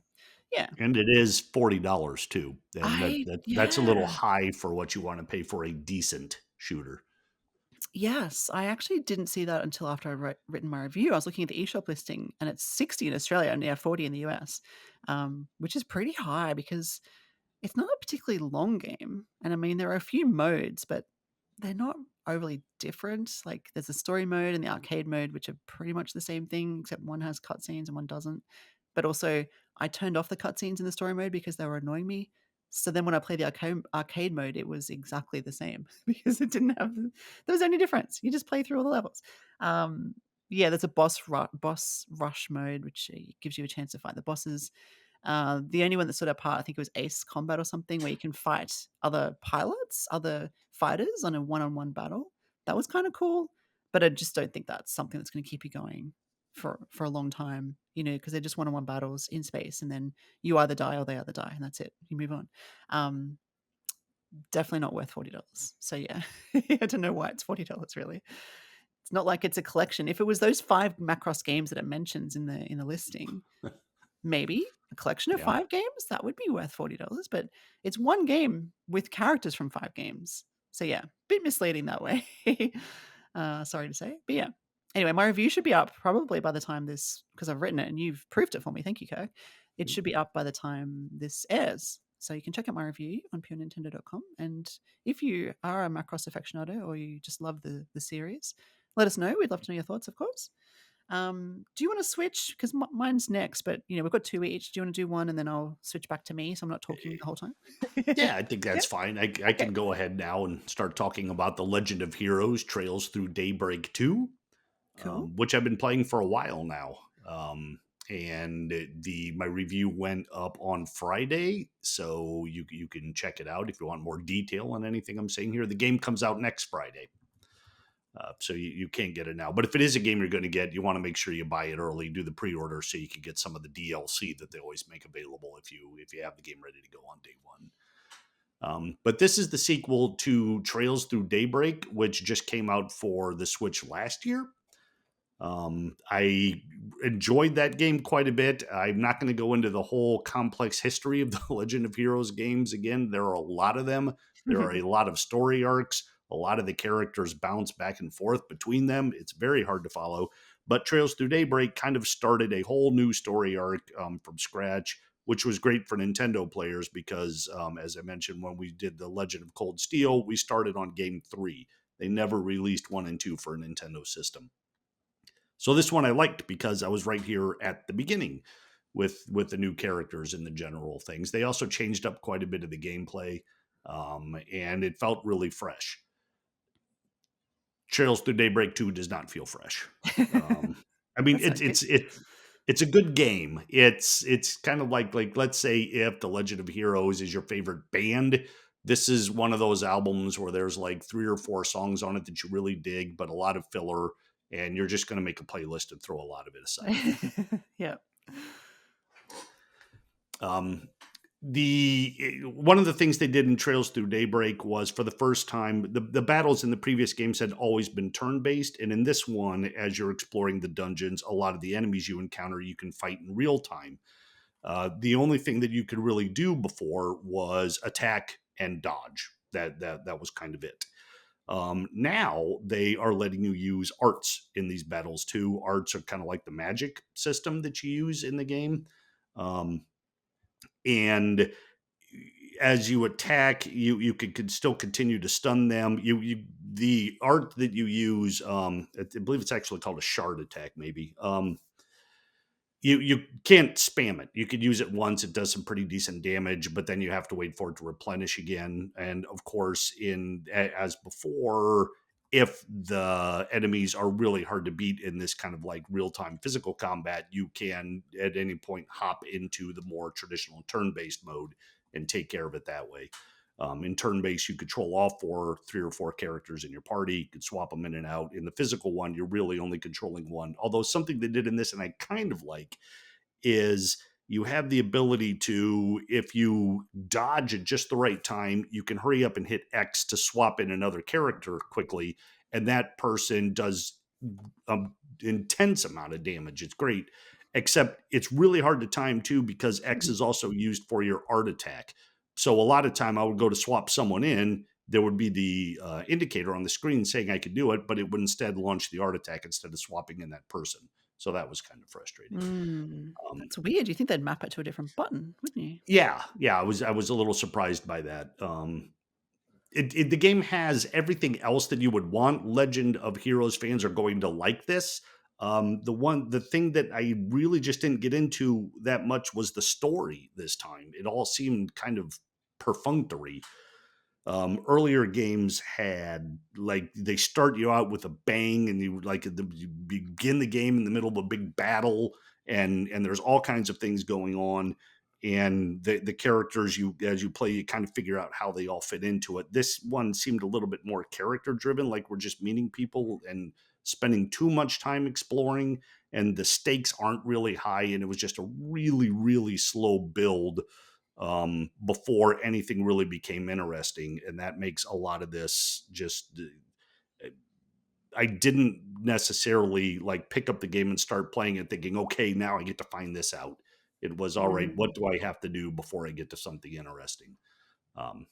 yeah, and it is $40 too, and that's a little yeah. high for what you want to pay for a decent shooter. Yes, I actually didn't see that until after I written my review. I was looking at the eShop listing, and it's 60 in Australia and yeah, 40 in the US, which is pretty high because it's not a particularly long game. And I mean, there are a few modes, but they're not overly different. Like there's a story mode and the arcade mode, which are pretty much the same thing, except one has cutscenes and one doesn't. But also, I turned off the cutscenes in the story mode because they were annoying me. So then when I played the arcade mode, it was exactly the same because it didn't have there was any difference. You just play through all the levels. Um, yeah, there's a boss rush mode, which gives you a chance to fight the bosses. The only one that stood apart, I think it was Ace Combat or something, where you can fight other pilots, other fighters on a one-on-one battle. That was kind of cool, but I just don't think that's something that's going to keep you going for a long time. Because they're just one-on-one battles in space, and then you either die or they either die, and that's it. You move on. Um, Definitely not worth $40. So yeah, I don't know why it's $40 really. It's not like it's a collection. If it was those 5 Macross games that it mentions in the listing, maybe a collection of Yeah, 5 games, that would be worth $40, but it's 1 game with characters from 5 games. So yeah, bit misleading that way. Sorry to say, but yeah. Anyway, my review should be up probably by the time this, because I've written it and you've proofed it for me. Thank you, Kirk. It should be up by the time this airs. So you can check out my review on purenintendo.com. And if you are a Macross aficionado or you just love the series, let us know. We'd love to know your thoughts, of course. Do you want to switch? Because mine's next, but we've got two each. Do you want to do one and then I'll switch back to me so I'm not talking the whole time? Yeah, I think Yeah. that's fine. I Okay. can go ahead now and start talking about The Legend of Heroes Trails Through Daybreak II, Cool. which I've been playing for a while now. And the my review went up on Friday, so you can check it out if you want more detail on anything I'm saying here. The game comes out next Friday. So you can't get it now. But if it is a game you're going to get, you want to make sure you buy it early, do the pre-order so you can get some of the DLC that they always make available if you have the game ready to go on day one. But this is the sequel to Trails Through Daybreak, which just came out for the Switch last year. I enjoyed that game quite a bit. I'm not going to go into the whole complex history of the Legend of Heroes games again. There are a lot of them. There are a lot of story arcs. A lot of the characters bounce back and forth between them. It's very hard to follow. But Trails Through Daybreak kind of started a whole new story arc from scratch, which was great for Nintendo players because, as I mentioned, when we did the Legend of Cold Steel, we started on game 3. They never released 1 and 2 for a Nintendo system. So this one I liked because I was right here at the beginning with the new characters and the general things. They also changed up quite a bit of the gameplay, and it felt really fresh. Trails Through Daybreak 2 does not feel fresh. I mean, That sounds good. it's a good game. It's kind of like let's say if The Legend of Heroes is your favorite band, this is one of those albums where there's like 3 or 4 songs on it that you really dig, but a lot of filler, and you're just going to make a playlist and throw a lot of it aside. Yeah. Um, the one of the things they did in Trails Through Daybreak was for the first time the battles in the previous games had always been turn based, and in this one, as you're exploring the dungeons, a lot of the enemies you encounter you can fight in real time. The only thing that you could really do before was attack and dodge. That was kind of it. Now they are letting you use arts in these battles too. Arts are kind of like the magic system that you use in the game. Um, and as you attack, you could still continue to stun them. You the art that you use, I believe it's actually called a shard attack, maybe. You can't spam it. You could use it once; it does some pretty decent damage, but then you have to wait for it to replenish again. And of course, as before, if the enemies are really hard to beat in this kind of like real time physical combat, you can at any point hop into the more traditional turn based mode and take care of it that way. In turn based, you control all 3 or 4 characters in your party. You can swap them in and out. In the physical one, you're really only controlling one. Although something they did in this, and I kind of like, is you have the ability to, if you dodge at just the right time, you can hurry up and hit X to swap in another character quickly, and that person does an intense amount of damage. It's great, except it's really hard to time too because X is also used for your art attack. So a lot of time I would go to swap someone in. There would be the indicator on the screen saying I could do it, but it would instead launch the art attack instead of swapping in that person. So that was kind of frustrating. Um, That's weird. You think they'd map it to a different button, wouldn't you? yeah, I was a little surprised by that. The game has everything else that you would want. Legend of Heroes fans are going to like this. The thing that I really just didn't get into that much was the story this time. It all seemed kind of perfunctory. Earlier games had like they start you out with a bang, and you begin the game in the middle of a big battle, and there's all kinds of things going on, and the characters you as you play you kind of figure out how they all fit into it. This one seemed a little bit more character driven, like we're just meeting people and spending too much time exploring, and the stakes aren't really high, and it was just a really slow build before anything really became interesting. And that makes a lot of this just, I didn't necessarily like pick up the game and start playing it thinking, okay, now I get to find this out. It was all right. Mm, What do I have to do before I get to something interesting? Um,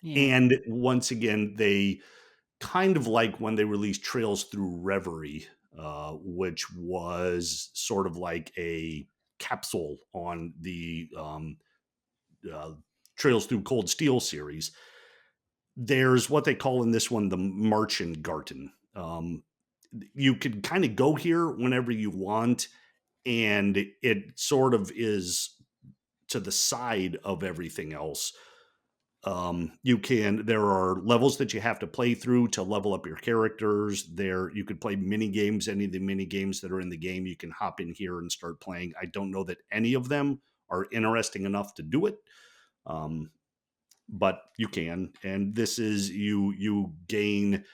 yeah. and once again, they kind of like when they released Trails Through Reverie, which was sort of like a capsule on the uh, Trails Through Cold Steel series. There's what they call in this one the Marchen Garten. you can kind of go here whenever you want, and it sort of is to the side of everything else. There are levels that you have to play through to level up your characters. You could play mini games, any of the mini games that are in the game. You can hop in here and start playing. I don't know that any of them are interesting enough to do it. But you can, and this is you gain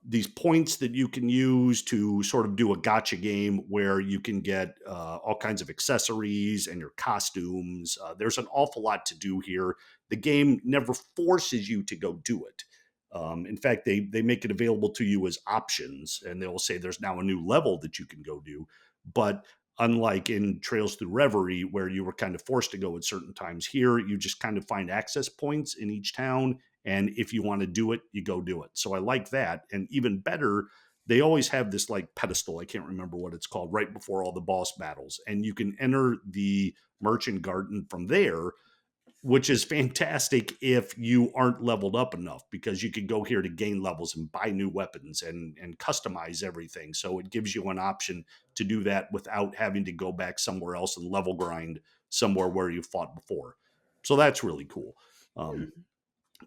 these points that you can use to sort of do a gotcha game where you can get all kinds of accessories and your costumes. There's an awful lot to do here. The game never forces you to go do it. In fact, they make it available to you as options, and they will say there's now a new level that you can go do. But unlike in Trails Through Reverie, where you were kind of forced to go at certain times, here you just kind of find access points in each town, and if you want to do it, you go do it. So I like that. And even better, they always have this like pedestal, I can't remember what it's called, right before all the boss battles, and you can enter the merchant garden from there, which is fantastic if you aren't leveled up enough, because you can go here to gain levels and buy new weapons and customize everything. So it gives you an option to do that without having to go back somewhere else and level grind somewhere where you fought before. So that's really cool. Hmm.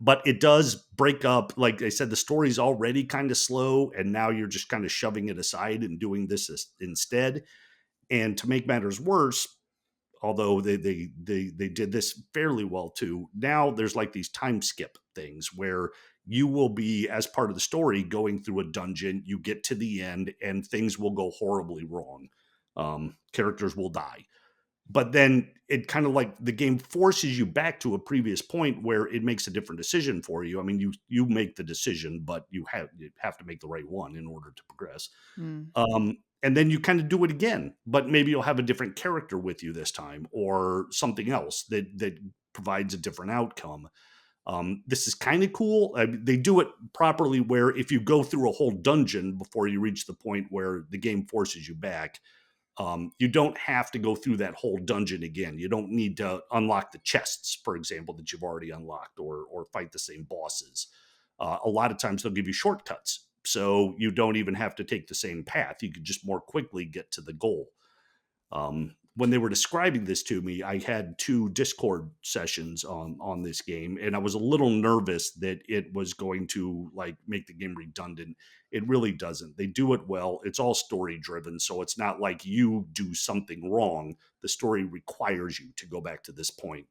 But it does break up. Like I said, the story's already kind of slow, and now you're just kind of shoving it aside and doing this instead. And to make matters worse, although they did this fairly well too, now there's like these time skip things where you will be, as part of the story, going through a dungeon. You get to the end, and things will go horribly wrong. Characters will die, but then it kind of like the game forces you back to a previous point where it makes a different decision for you. I mean, you make the decision, but you have to make the right one in order to progress. Mm. And then you kind of do it again, but maybe you'll have a different character with you this time, or something else that provides a different outcome. This is kind of cool. They do it properly, where if you go through a whole dungeon before you reach the point where the game forces you back, you don't have to go through that whole dungeon again. You don't need to unlock the chests, for example, that you've already unlocked, or fight the same bosses. A lot of times they'll give you shortcuts, so you don't even have to take the same path. You could just more quickly get to the goal. When they were describing this to me, I had 2 Discord sessions on this game, and I was a little nervous that it was going to like make the game redundant. It really doesn't. They do it well. It's all story driven, so it's not like you do something wrong. The story requires you to go back to this point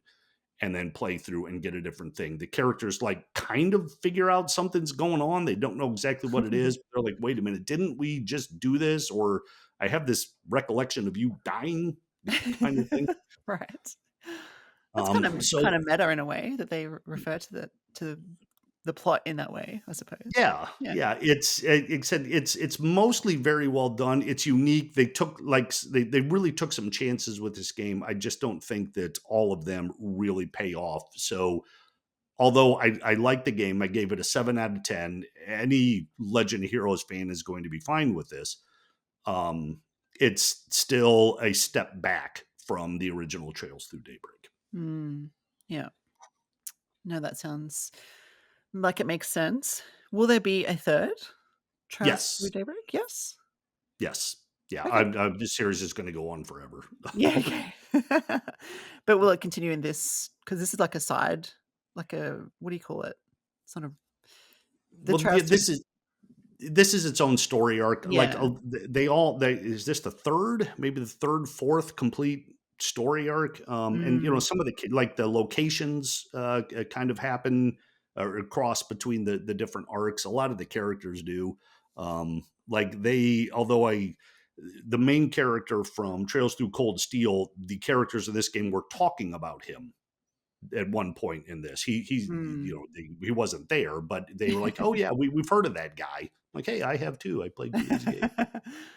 and then play through and get a different thing. The characters like kind of figure out something's going on. They don't know exactly what it is. They're like, wait a minute, didn't we just do this? Or I have this recollection of you dying, kind of thing. Right. That's kind of So meta in a way that they refer to the plot in that way, I suppose. yeah, Yeah. yeah, it's mostly very well done. It's unique. They took they really took some chances with this game. I just don't think that all of them really pay off. So although I like the game, I gave it a 7 out of 10. Any Legend of Heroes fan is going to be fine with this. Um, it's still a step back from the original Trails Through Daybreak. Mm. Yeah. No, that sounds like it makes sense. Will there be a third Trails Through Yes, Daybreak? Yes? yes, yeah. Okay. This series is going to go on forever. Yeah, okay. But will it continue in this? Because this is like a side, like a what do you call it? Sort of the Well, Trails Through. this is its own story arc. Like Yeah. they is this the third, maybe the third, fourth complete story arc? And Mm. some of like the locations kind of happen or cross between the different arcs. A lot of the characters do. Like although the main character from Trails Through Cold Steel, the characters in this game were talking about him at one point in this. Mm. He wasn't there, but they were like, "Oh yeah, we've heard of that guy." Like, "Hey, I have too. I played through his game."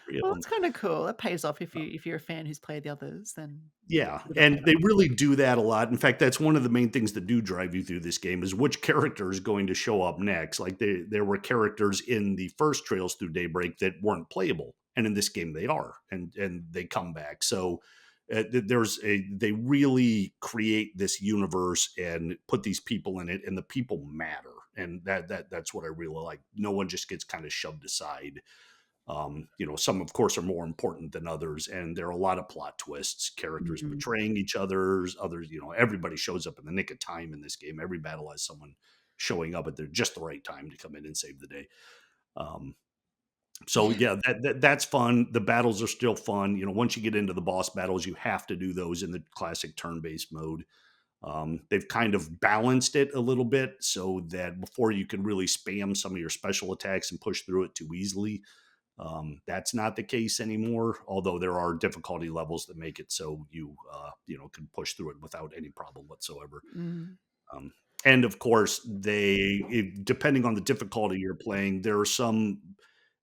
Three of Well, them. that's kinda cool. That pays off if you're a fan who's played the others, then Yeah, would have paid and off. they really do that a lot. In fact, that's one of the main things that do drive you through this game is which character is going to show up next. Like there were characters in the first Trails Through Daybreak that weren't playable, and in this game they are, and they come back. So They really create this universe and put these people in it, and the people matter, and that's what I really like. No one just gets kind of shoved aside. Some of course are more important than others, and there are a lot of plot twists, characters Mhm. betraying each others. Everybody shows up in the nick of time in this game. Every battle has someone showing up at just the right time to come in and save the day. Um, so Yeah. yeah, that's fun. The battles are still fun. Once you get into the boss battles, you have to do those in the classic turn-based mode. They've kind of balanced it a little bit so that before you can really spam some of your special attacks and push through it too easily. That's not the case anymore, although there are difficulty levels that make it so can push through it without any problem whatsoever. Mm. Um, and of course, depending on the difficulty you're playing, there are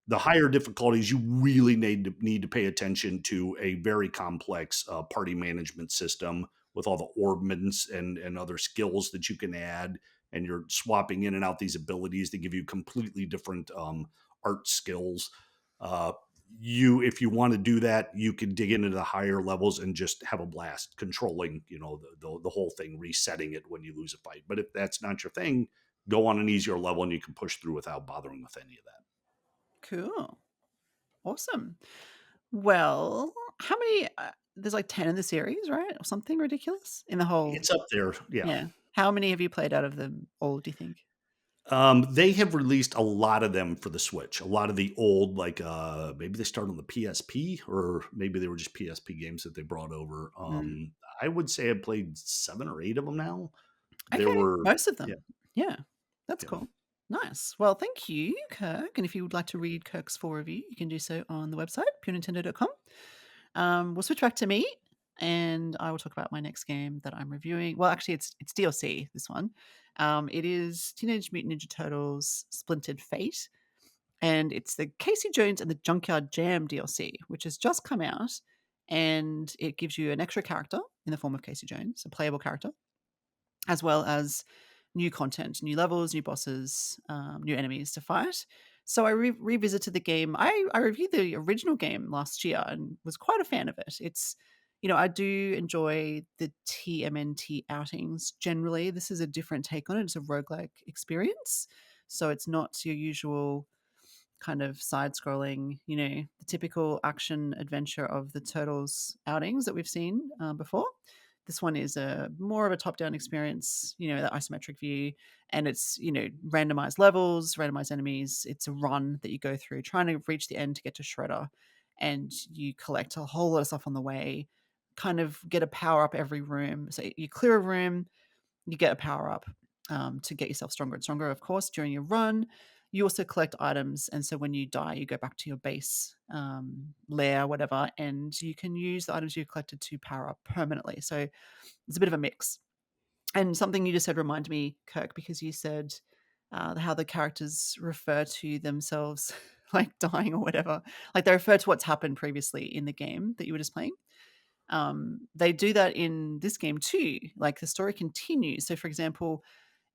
the higher difficulties you really need to pay attention to a very complex party management system with all the orbments and other skills that you can add, and you're swapping in and out these abilities to give you completely different art skills. uh, if you want to do that, you can dig into the higher levels and just have a blast controlling the whole thing, resetting it when you lose a fight. But if that's not your thing, go on an easier level and you can push through without bothering with any of that. Cool. Awesome. Well, how many there's like 10 in the series, right? Or something ridiculous in the whole. It's up there, yeah. Yeah. How many have you played out of them all, do you think? They have released a lot of them for the Switch. A lot of the old, like maybe they started on the PSP, or maybe they were just PSP games that they brought over. Mm. I would say I played 7 or 8 of them now. There Okay, were, most of yeah, them. Yeah, that's yeah. cool. Nice. Well, thank you, Kirk. And if you would like to read Kirk's full review, you can do so on the website, purenintendo.com. We'll switch back to me, and I will talk about my next game that I'm reviewing. Well, actually, it's DLC. This one, it is Teenage Mutant Ninja Turtles: Splintered Fate, and it's the Casey Jones and the Junkyard Jam DLC, which has just come out, and it gives you an extra character in the form of Casey Jones, a playable character, as well as new content, new levels, new bosses, new enemies to fight. So I revisited the game. I reviewed the original game last year and was quite a fan of it. I do enjoy the TMNT outings generally. This is a different take on it. It's a roguelike experience. So it's not your usual kind of side scrolling, the typical action adventure of the Turtles outings that we've seen before. This one is a more of a top-down experience, that isometric view, and it's, randomized levels, randomized enemies. It's a run that you go through trying to reach the end to get to Shredder, and you collect a whole lot of stuff on the way, kind of get a power up every room. So you clear a room, you get a power up to get yourself stronger and stronger, of course, during your run. You also collect items. And so when you die, you go back to your base lair, whatever, and you can use the items you've collected to power up permanently. So it's a bit of a mix. And something you just said reminded me, Kirk, because you said how the characters refer to themselves like dying or whatever. Like they refer to what's happened previously in the game that you were just playing. They do that in this game too. Like the story continues. So, for example,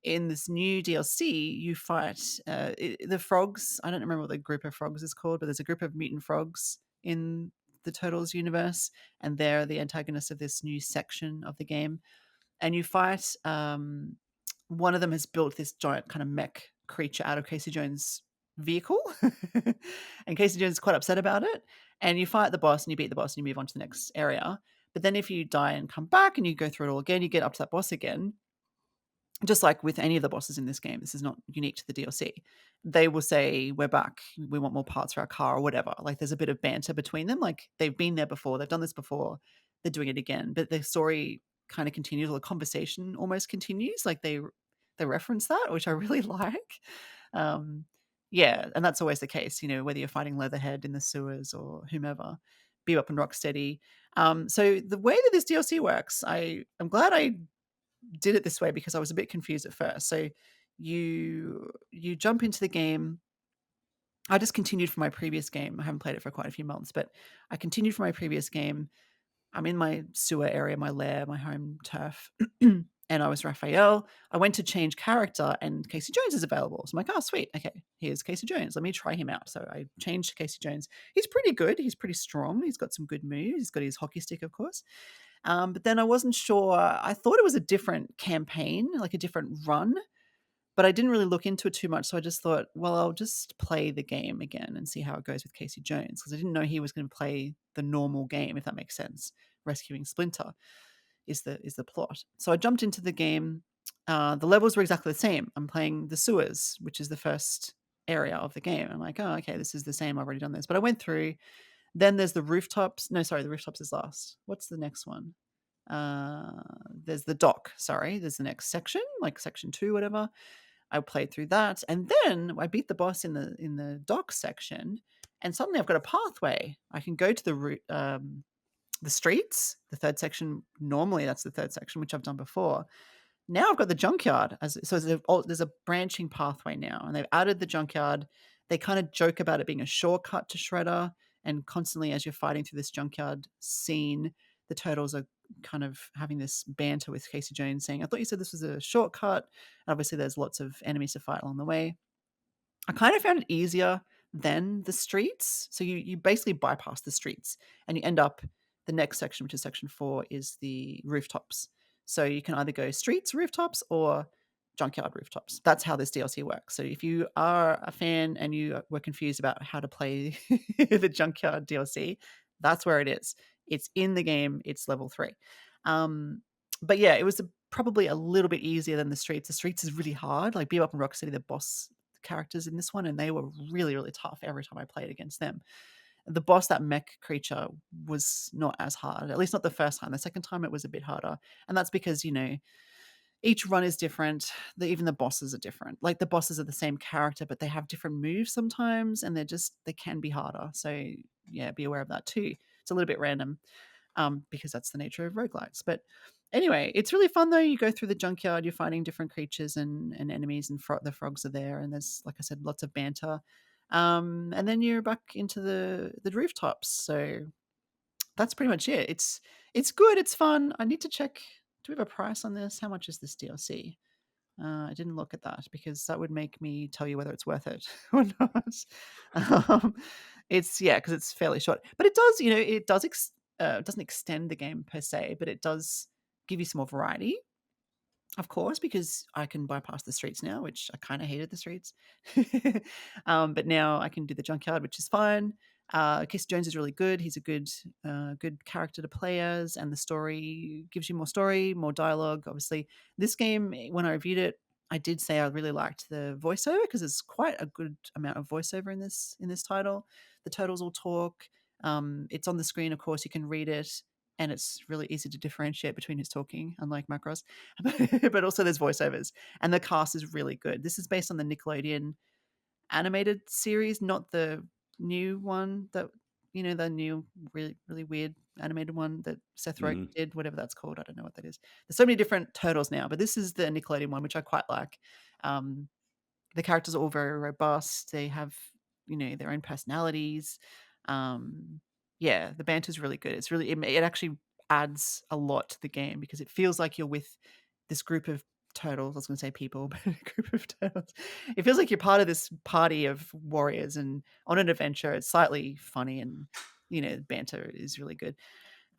in this new DLC, you fight the frogs. I don't remember what the group of frogs is called, but there's a group of mutant frogs in the Turtles universe, and they're the antagonists of this new section of the game. And you fight. One of them has built this giant kind of mech creature out of Casey Jones' vehicle, and Casey Jones is quite upset about it. And you fight the boss, and you beat the boss, and you move on to the next area. But then if you die and come back and you go through it all again, you get up to that boss again. Just like with any of the bosses in this game, this is not unique to the DLC. They will say, "We're back. We want more parts for our car," or whatever. Like there's a bit of banter between them. Like they've been there before, they've done this before, they're doing it again. But the story kind of continues, or the conversation almost continues. Like they reference that, which I really like. Um, yeah, and that's always the case. Whether you're fighting Leatherhead in the sewers or whomever, Bebop and Rocksteady. So the way that this DLC works, I'm glad I did it this way because I was a bit confused at first. So you jump into the game. I just continued from my previous game. I haven't played it for quite a few months, but I continued from my previous game. I'm in my sewer area, my lair, my home turf. and I was Raphael. I went to change character, and Casey Jones is available. So I'm like, oh, sweet. Okay, here's Casey Jones. Let me try him out. So I changed to Casey Jones. He's pretty good. He's pretty strong. He's got some good moves. He's got his hockey stick, of course. But then I wasn't sure. I thought it was a different campaign, like a different run, but I didn't really look into it too much. So I just thought, well, I'll just play the game again and see how it goes with Casey Jones, because I didn't know he was going to play the normal game, if that makes sense. Rescuing Splinter is the plot. So I jumped into the game. The levels were exactly the same. I'm playing the sewers, which is the first area of the game. I'm like, oh, okay, this is the same. I've already done this. But I went through. Then there's the rooftops. No, sorry, the rooftops is last. What's the next one? There's the dock. Sorry, there's the next section, like section 2, whatever. I played through that, and then I beat the boss in the dock section, and suddenly I've got a pathway. I can go to the streets, the third section. Normally, that's the third section, which I've done before. Now I've got the junkyard, so there's a branching pathway now, and they've added the junkyard. They kind of joke about it being a shortcut to Shredder, and constantly as you're fighting through this junkyard scene, the turtles are kind of having this banter with Casey Jones saying, "I thought you said this was a shortcut." And obviously, there's lots of enemies to fight along the way. I kind of found it easier than the streets. So you basically bypass the streets and you end up the next section, which is section 4, is the rooftops. So you can either go streets rooftops or junkyard rooftops. That's how this DLC works. So if you are a fan and you were confused about how to play the junkyard DLC, that's where it is. It's in the game. It's level 3. But yeah, it was probably a little bit easier than the streets. The streets is really hard. Like Bebop and Rocksteady, the boss characters in this one, and they were really, really tough every time I played against them. The boss, that mech creature, was not as hard, at least not the first time. The second time it was a bit harder. And that's because, each run is different. Even the bosses are different. Like the bosses are the same character, but they have different moves sometimes, and they can be harder. So yeah, be aware of that too. It's a little bit random, because that's the nature of roguelites. But anyway, it's really fun though. You go through the junkyard, you're fighting different creatures and enemies, and the frogs are there, and there's, like I said, lots of banter. And then you're back into the rooftops. So that's pretty much it. It's good. It's fun. I need to check. Do we have a price on this? How much is this DLC? I didn't look at that because that would make me tell you whether it's worth it or not. Um, because it's fairly short, but it does, doesn't extend the game per se, but it does give you some more variety, of course, because I can bypass the streets now, which I kind of hated the streets. But now I can do the junkyard, which is fine. Casey Jones is really good. He's a good character to play as, and the story gives you more story, more dialogue. Obviously, this game, when I reviewed it, I did say I really liked the voiceover because there's quite a good amount of voiceover in this title. The turtles all talk. It's on the screen, of course. You can read it, and it's really easy to differentiate between who's talking, unlike Macross. But also there's voiceovers, and the cast is really good. This is based on the Nickelodeon animated series, not the new one that the new really really weird animated one that Seth Rogen Mhm. did, whatever that's called. I don't know what that is. There's so many different turtles now, but this is the Nickelodeon one, which I quite like. Um, the characters are all very robust. They have, their own personalities. Yeah, the banter's really good. It actually adds a lot to the game because it feels like you're with this group of turtles. I was going to say people, but a group of turtles. It feels like you're part of this party of warriors and on an adventure. It's slightly funny, and banter is really good.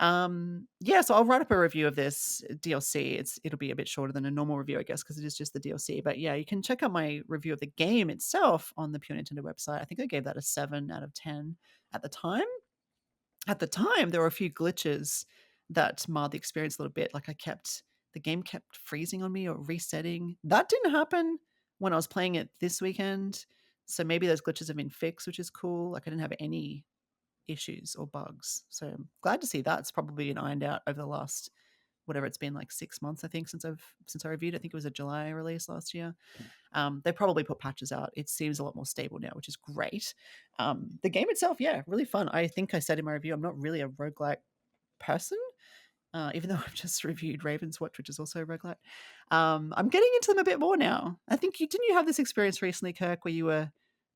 Yeah, so I'll write up a review of this DLC. It'll be a bit shorter than a normal review, I guess, because it is just the DLC. But yeah, you can check out my review of the game itself on the Pure Nintendo website. I think I gave that a 7 out of 10 at the time. At the time, there were a few glitches that marred the experience a little bit. Like the game kept freezing on me or resetting. That didn't happen when I was playing it this weekend. So maybe those glitches have been fixed, which is cool. Like I didn't have any issues or bugs. So I'm glad to see that's probably been ironed out over the last whatever it's been, like 6 months, I think, since I reviewed. I think it was a July release last year. They probably put patches out. It seems a lot more stable now, which is great. The game itself, yeah, really fun. I think I said in my review, I'm not really a roguelike person. Even though I've just reviewed Ravenswatch, which is also a roguelike. I'm getting into them a bit more now. I think didn't you have this experience recently, Kirk, where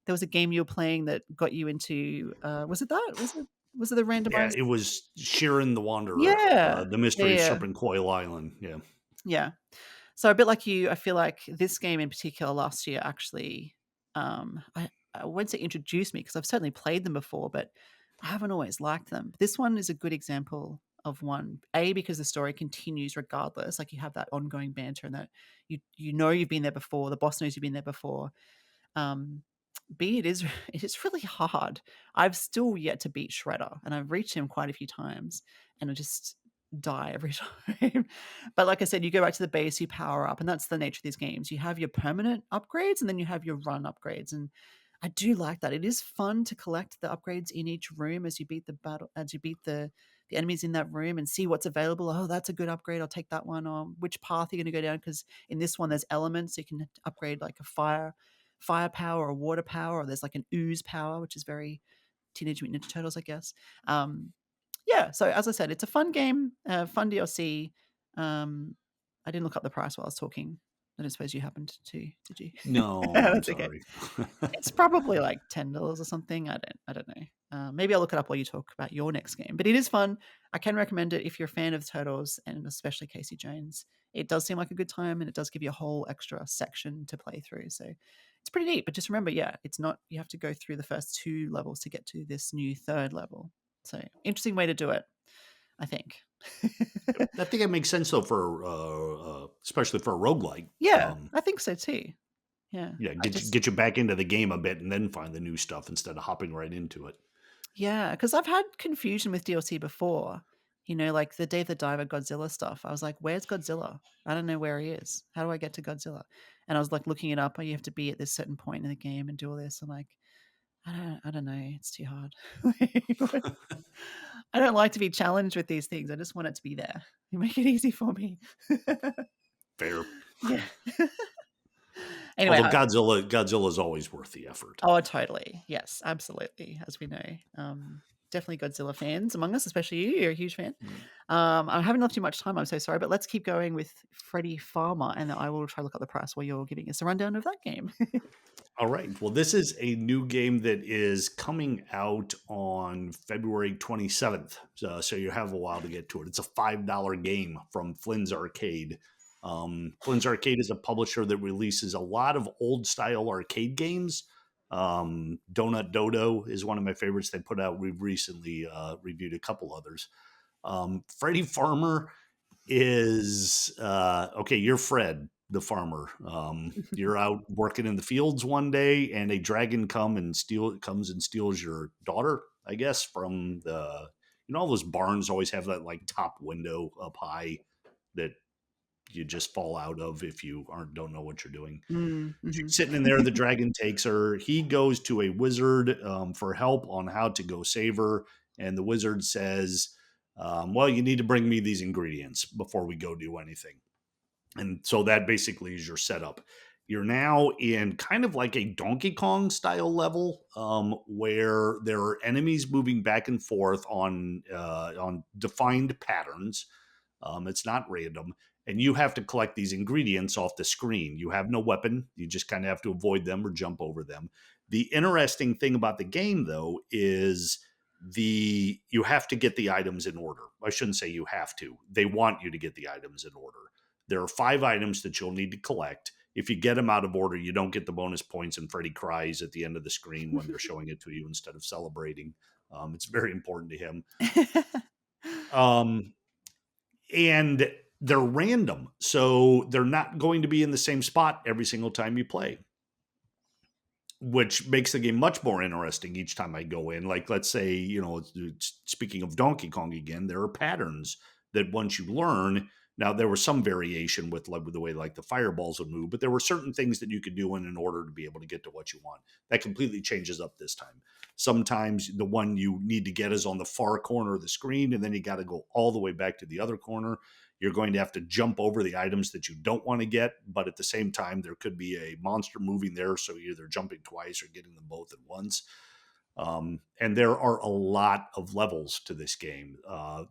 there was a game you were playing that got you into was it that? Was it the Yeah, randomized? it was Sheeran the Wanderer, Yeah. the Yeah, mystery of yeah. Serpent Coil Island. Yeah. Yeah. So a bit like you, I feel like this game in particular last year actually, I won't say introduced me because I've certainly played them before, but I haven't always liked them. This one is a good example of one. A, because the story continues regardless, like you have that ongoing banter and that you know you've been there before, the boss knows you've been there before. Um, B, it is really hard. I've still yet to beat Shredder, and I've reached him quite a few times, and I just die every time. But like I said, you go back to the base, you power up, and that's the nature of these games. You have your permanent upgrades, and then you have your run upgrades, and I do like that. It is fun to collect the upgrades in each room as you beat the enemies in that room and see what's available. Oh, that's a good upgrade. I'll take that one. Or which path you're going to go down? Because in this one, there's elements. So you can upgrade like a fire power or water power, or there's like an ooze power, which is very Teenage Mutant Ninja Turtles, I guess. Yeah, so as I said, it's a fun game, fun DLC. I didn't look up the price while I was talking. I don't suppose you happened to, did you? No, I'm That's okay. sorry. It's probably like $10 or something. I don't know. Maybe I'll look it up while you talk about your next game. But it is fun. I can recommend it if you're a fan of Turtles and especially Casey Jones. It does seem like a good time, and it does give you a whole extra section to play through. So it's pretty neat. But just remember, yeah, it's not, you have to go through the first 2 levels to get to this new 3rd level. So interesting way to do it, I think. I think it makes sense though for especially for a roguelike. Yeah, I think so too. Yeah. Yeah, I just get you back into the game a bit and then find the new stuff instead of hopping right into it. Yeah, because I've had confusion with DLC before. You know, like the Dave the Diver Godzilla stuff. I was like, "Where's Godzilla? I don't know where he is. How do I get to Godzilla?" And I was like looking it up. Oh, you have to be at this certain point in the game and do all this. I'm like, I don't know. It's too hard. I don't like to be challenged with these things. I just want it to be there. You make it easy for me. Fair. Yeah. Anyway, Although Godzilla is always worth the effort. oh, totally. Yes, absolutely. As we know, definitely Godzilla fans among us, especially you. You're a huge fan. I haven't left too much time. I'm so sorry, but let's keep going with Freddy Farmer, and I will try to look up the price while you're giving us a rundown of that game. All right. Well, this is a new game that is coming out on February 27th. So you have a while to get to it. It's a $5 game from Flynn's Arcade. Flynn's Arcade is a publisher that releases a lot of old style arcade games. Donut Dodo is one of my favorites they put out. We've recently reviewed a couple others. Freddy Farmer is okay. You're Fred the farmer. You're out working in the fields one day, and a dragon comes and steals your daughter. I guess from the all those barns always have that like top window up high that you just fall out of if you don't know what you're doing. Mm-hmm. She's sitting in there. The dragon takes her. He goes to a wizard for help on how to go save her, and the wizard says, "Well, you need to bring me these ingredients before we go do anything." And so that basically is your setup. You're now in kind of like a Donkey Kong style level, where there are enemies moving back and forth on defined patterns. It's not random, and you have to collect these ingredients off the screen. You have no weapon; you just kind of have to avoid them or jump over them. The interesting thing about the game, though, is you have to get the items in order. I shouldn't say you have to. They want you to get the items in order. There are 5 items that you'll need to collect. If you get them out of order, you don't get the bonus points, and Freddy cries at the end of the screen when they're showing it to you instead of celebrating. It's very important to him. And they're random, so they're not going to be in the same spot every single time you play, which makes the game much more interesting each time I go in. Like, let's say, speaking of Donkey Kong again, there are patterns that once you learn. Now, there was some variation with the way like the fireballs would move, but there were certain things that you could do in order to be able to get to what you want. That completely changes up this time. Sometimes the one you need to get is on the far corner of the screen, and then you got to go all the way back to the other corner. You're going to have to jump over the items that you don't want to get, but at the same time, there could be a monster moving there, so you're either jumping twice or getting them both at once. And there are a lot of levels to this game.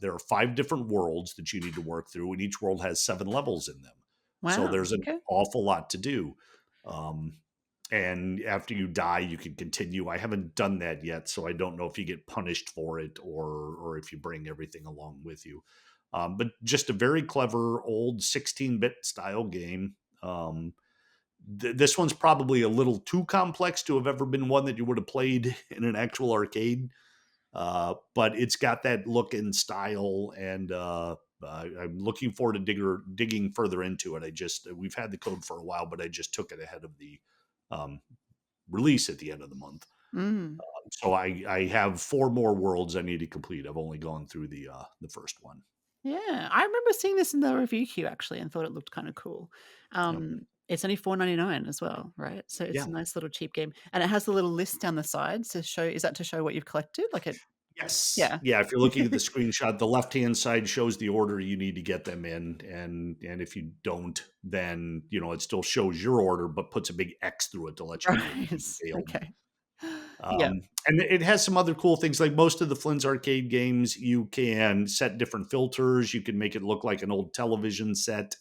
There are 5 different worlds that you need to work through, and each world has 7 levels in them. So Wow. there's an Okay. awful lot to do. And after you die, you can continue. I haven't done that yet, so I don't know if you get punished for it or if you bring everything along with you. But just a very clever old 16-bit style game. This one's probably a little too complex to have ever been one that you would have played in an actual arcade. But it's got that look and style, and I'm looking forward to digging further into it. We've had the code for a while, but I just took it ahead of the um, release at the end of the month. Mm. So I have 4 more worlds I need to complete. I've only gone through the first one. Yeah, I remember seeing this in the review queue actually and thought it looked kinda cool. Yep. It's only $4.99 as well, right? So it's Yeah. a nice little cheap game, and it has the little list down the sides to show, is that to show what you've collected? Like it Yes. yeah. Yeah, if you're looking at the screenshot, the left-hand side shows the order you need to get them in, and if you don't, then, it still shows your order, but puts a big X through it to let you know Right. you failed. Okay. Yeah. And it has some other cool things. Like most of the Flynn's arcade games, you can set different filters. You can make it look like an old television set.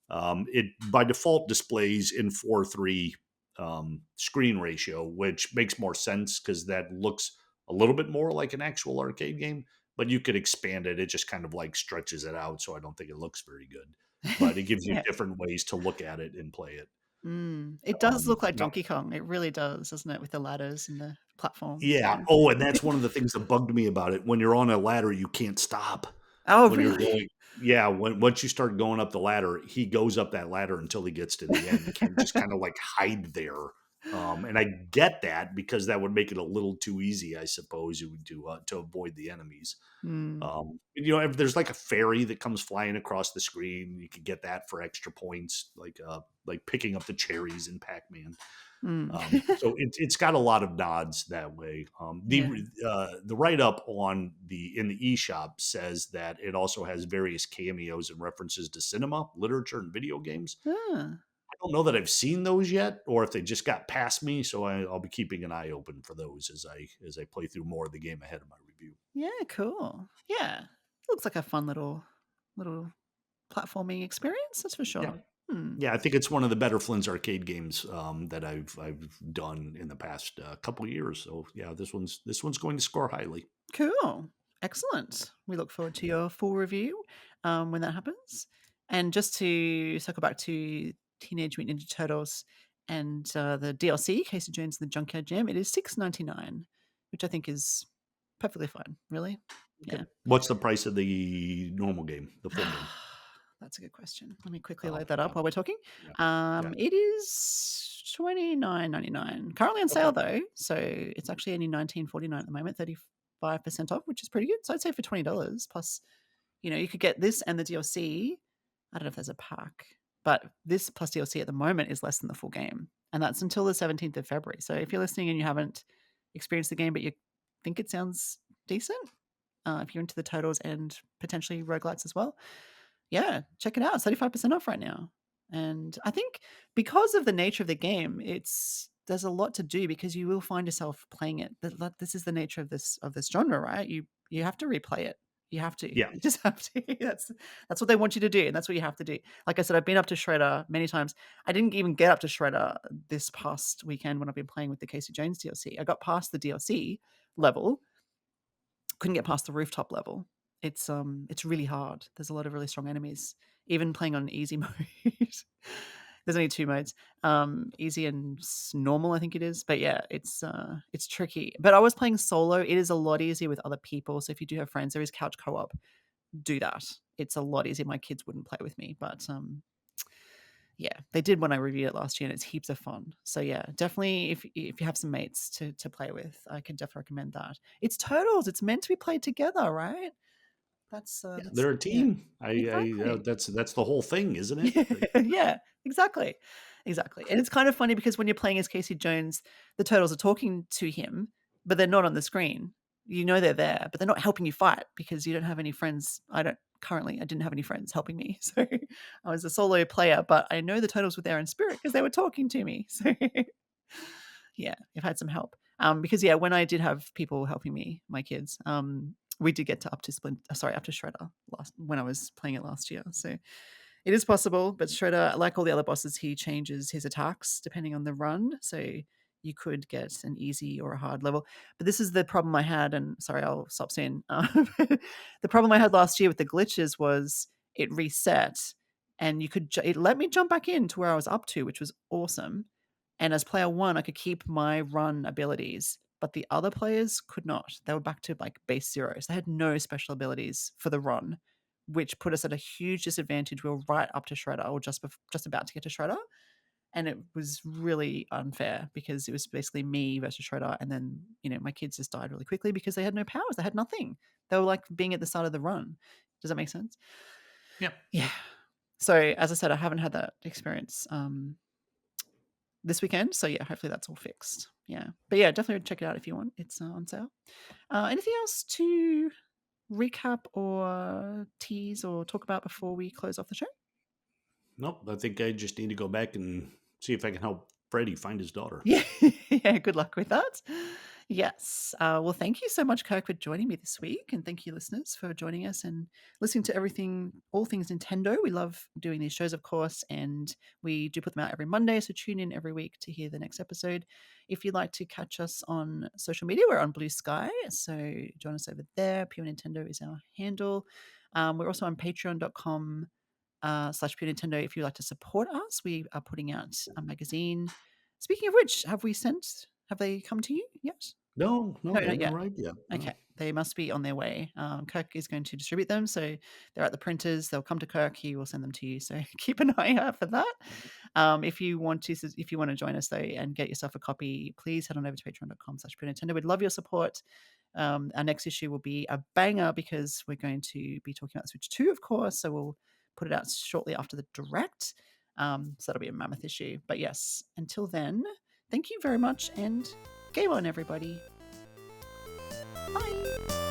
It by default displays in 4:3 screen ratio, which makes more sense because that looks a little bit more like an actual arcade game. But you could expand it. It just kind of like stretches it out, so I don't think it looks very good. But it gives you Yeah. different ways to look at it and play it. It does look like Now, Donkey Kong. It really does, doesn't it, with the ladders and the platforms? yeah. Yeah. Oh, and that's one of the things that bugged me about it. When you're on a ladder, you can't stop. Oh, When you're really? going Yeah, once you start going up the ladder, he goes up that ladder until he gets to the end. You can't just kinda, like, hide there. And I get that because that would make it a little too easy, I suppose, to avoid the enemies. Mm, If there's, like, a fairy that comes flying across the screen, you could get that for extra points, like picking up the cherries in Pac-Man. mm. So it's got a lot of nods that way. Yeah. The write up on the in the eShop says that it also has various cameos and references to cinema, literature, and video games. Ah. I don't know that I've seen those yet, or if they just got past me. So I'll be keeping an eye open for those as I play through more of the game ahead of my review. Yeah, cool. Yeah. Looks like a fun little platforming experience, that's for Yeah, sure. Hmm. yeah, I think it's one of the better Flynn's arcade games that I've done in the past couple of years. So yeah, this one's going to score highly. Cool. Excellent. We look forward to your full review, when that happens. And just to circle back to Teenage Mutant Ninja Turtles and, the DLC, Casey Jones and the Junkyard Jam, it is $6.99, which I think is perfectly fine, really. Okay. Yeah. What's the price of the normal game, the full game? That's a good question. Let me quickly Oh, load that up yeah, while we're talking. yeah, yeah. It is $29.99. Currently on Okay. sale though, so it's actually only $19.49 at the moment, 35% off, which is pretty good. So I'd say for $20 plus, you could get this and the DLC. I don't know if there's a pack, but this plus DLC at the moment is less than the full game, and that's until the 17th of February. So if you're listening and you haven't experienced the game, but you think it sounds decent, if you're into the totals and potentially roguelites as well, yeah, check it out. It's 35% off right now. And I think because of the nature of the game, there's a lot to do because you will find yourself playing it. This is the nature of this genre, right? You have to replay it. You have to. Yeah. You just have to. That's what they want you to do, and that's what you have to do. Like I said, I've been up to Shredder many times. I didn't even get up to Shredder this past weekend when I've been playing with the Casey Jones DLC. I got past the DLC level, couldn't get past the rooftop level. It's really hard. There's a lot of really strong enemies. Even playing on easy mode. There's only 2 modes. Easy and normal, I think it is. But yeah, it's tricky. But I was playing solo. It is a lot easier with other people. So if you do have friends, there is couch co-op. Do that. It's a lot easier. My kids wouldn't play with me, but yeah, they did when I reviewed it last year, and it's heaps of fun. So yeah, definitely if you have some mates to play with, I can definitely recommend that. It's Turtles. It's meant to be played together, right? Yeah, That's they're a yeah, team. exactly. That's the whole thing, isn't it? Like, Yeah, exactly, exactly. And it's kind of funny because when you're playing as Casey Jones, the turtles are talking to him, but they're not on the screen. You know they're there, but they're not helping you fight because you don't have any friends. I didn't have any friends helping me, so I was a solo player. But I know the turtles were there in spirit because they were talking to me. So yeah, I've had some help. Because yeah, when I did have people helping me, my kids, we did get to up to Shredder last when I was playing it last year. So it is possible, but Shredder, like all the other bosses, he changes his attacks depending on the run. So you could get an easy or a hard level. But this is the problem I had, and sorry, I'll stop soon. The problem I had last year with the glitches was it reset, and it let me jump back in to where I was up to, which was awesome. And as player one, I could keep my run abilities, but the other players could not. They were back to like base zero. So they had no special abilities for the run, which put us at a huge disadvantage. We were right up to Shredder, or just about to get to Shredder. And it was really unfair because it was basically me versus Shredder. And then, my kids just died really quickly because they had no powers. They had nothing. They were like being at the start of the run. Does that make sense? Yep. Yeah. So as I said, I haven't had that experience this weekend. So yeah, hopefully that's all fixed. Yeah. But yeah, definitely check it out if you want. It's on sale. Anything else to recap or tease or talk about before we close off the show? Nope. I think I just need to go back and see if I can help Freddy find his daughter. Yeah. Yeah, good luck with that. Yes. Well, thank you so much, Kirk, for joining me this week. And thank you, listeners, for joining us and listening to all things Nintendo. We love doing these shows, of course, and we do put them out every Monday. So tune in every week to hear the next episode. If you'd like to catch us on social media, we're on Blue Sky. So join us over there. Pure Nintendo is our handle. We're also on patreon.com /Pure Nintendo if you'd like to support us. We are putting out a magazine. Speaking of which, have they come to you yet? No, No, they not haven't yet. arrived yet. No. Okay, they must be on their way. Kirk is going to distribute them, so they're at the printers. They'll come to Kirk. He will send them to you. So keep an eye out for that. If you want to join us though and get yourself a copy, please head on over to patreon.com/PureNintendo. We'd love your support. Our next issue will be a banger because we're going to be talking about Switch 2, of course. So we'll put it out shortly after the direct. So that'll be a mammoth issue. But yes, until then, thank you very much and game on, everybody. Bye.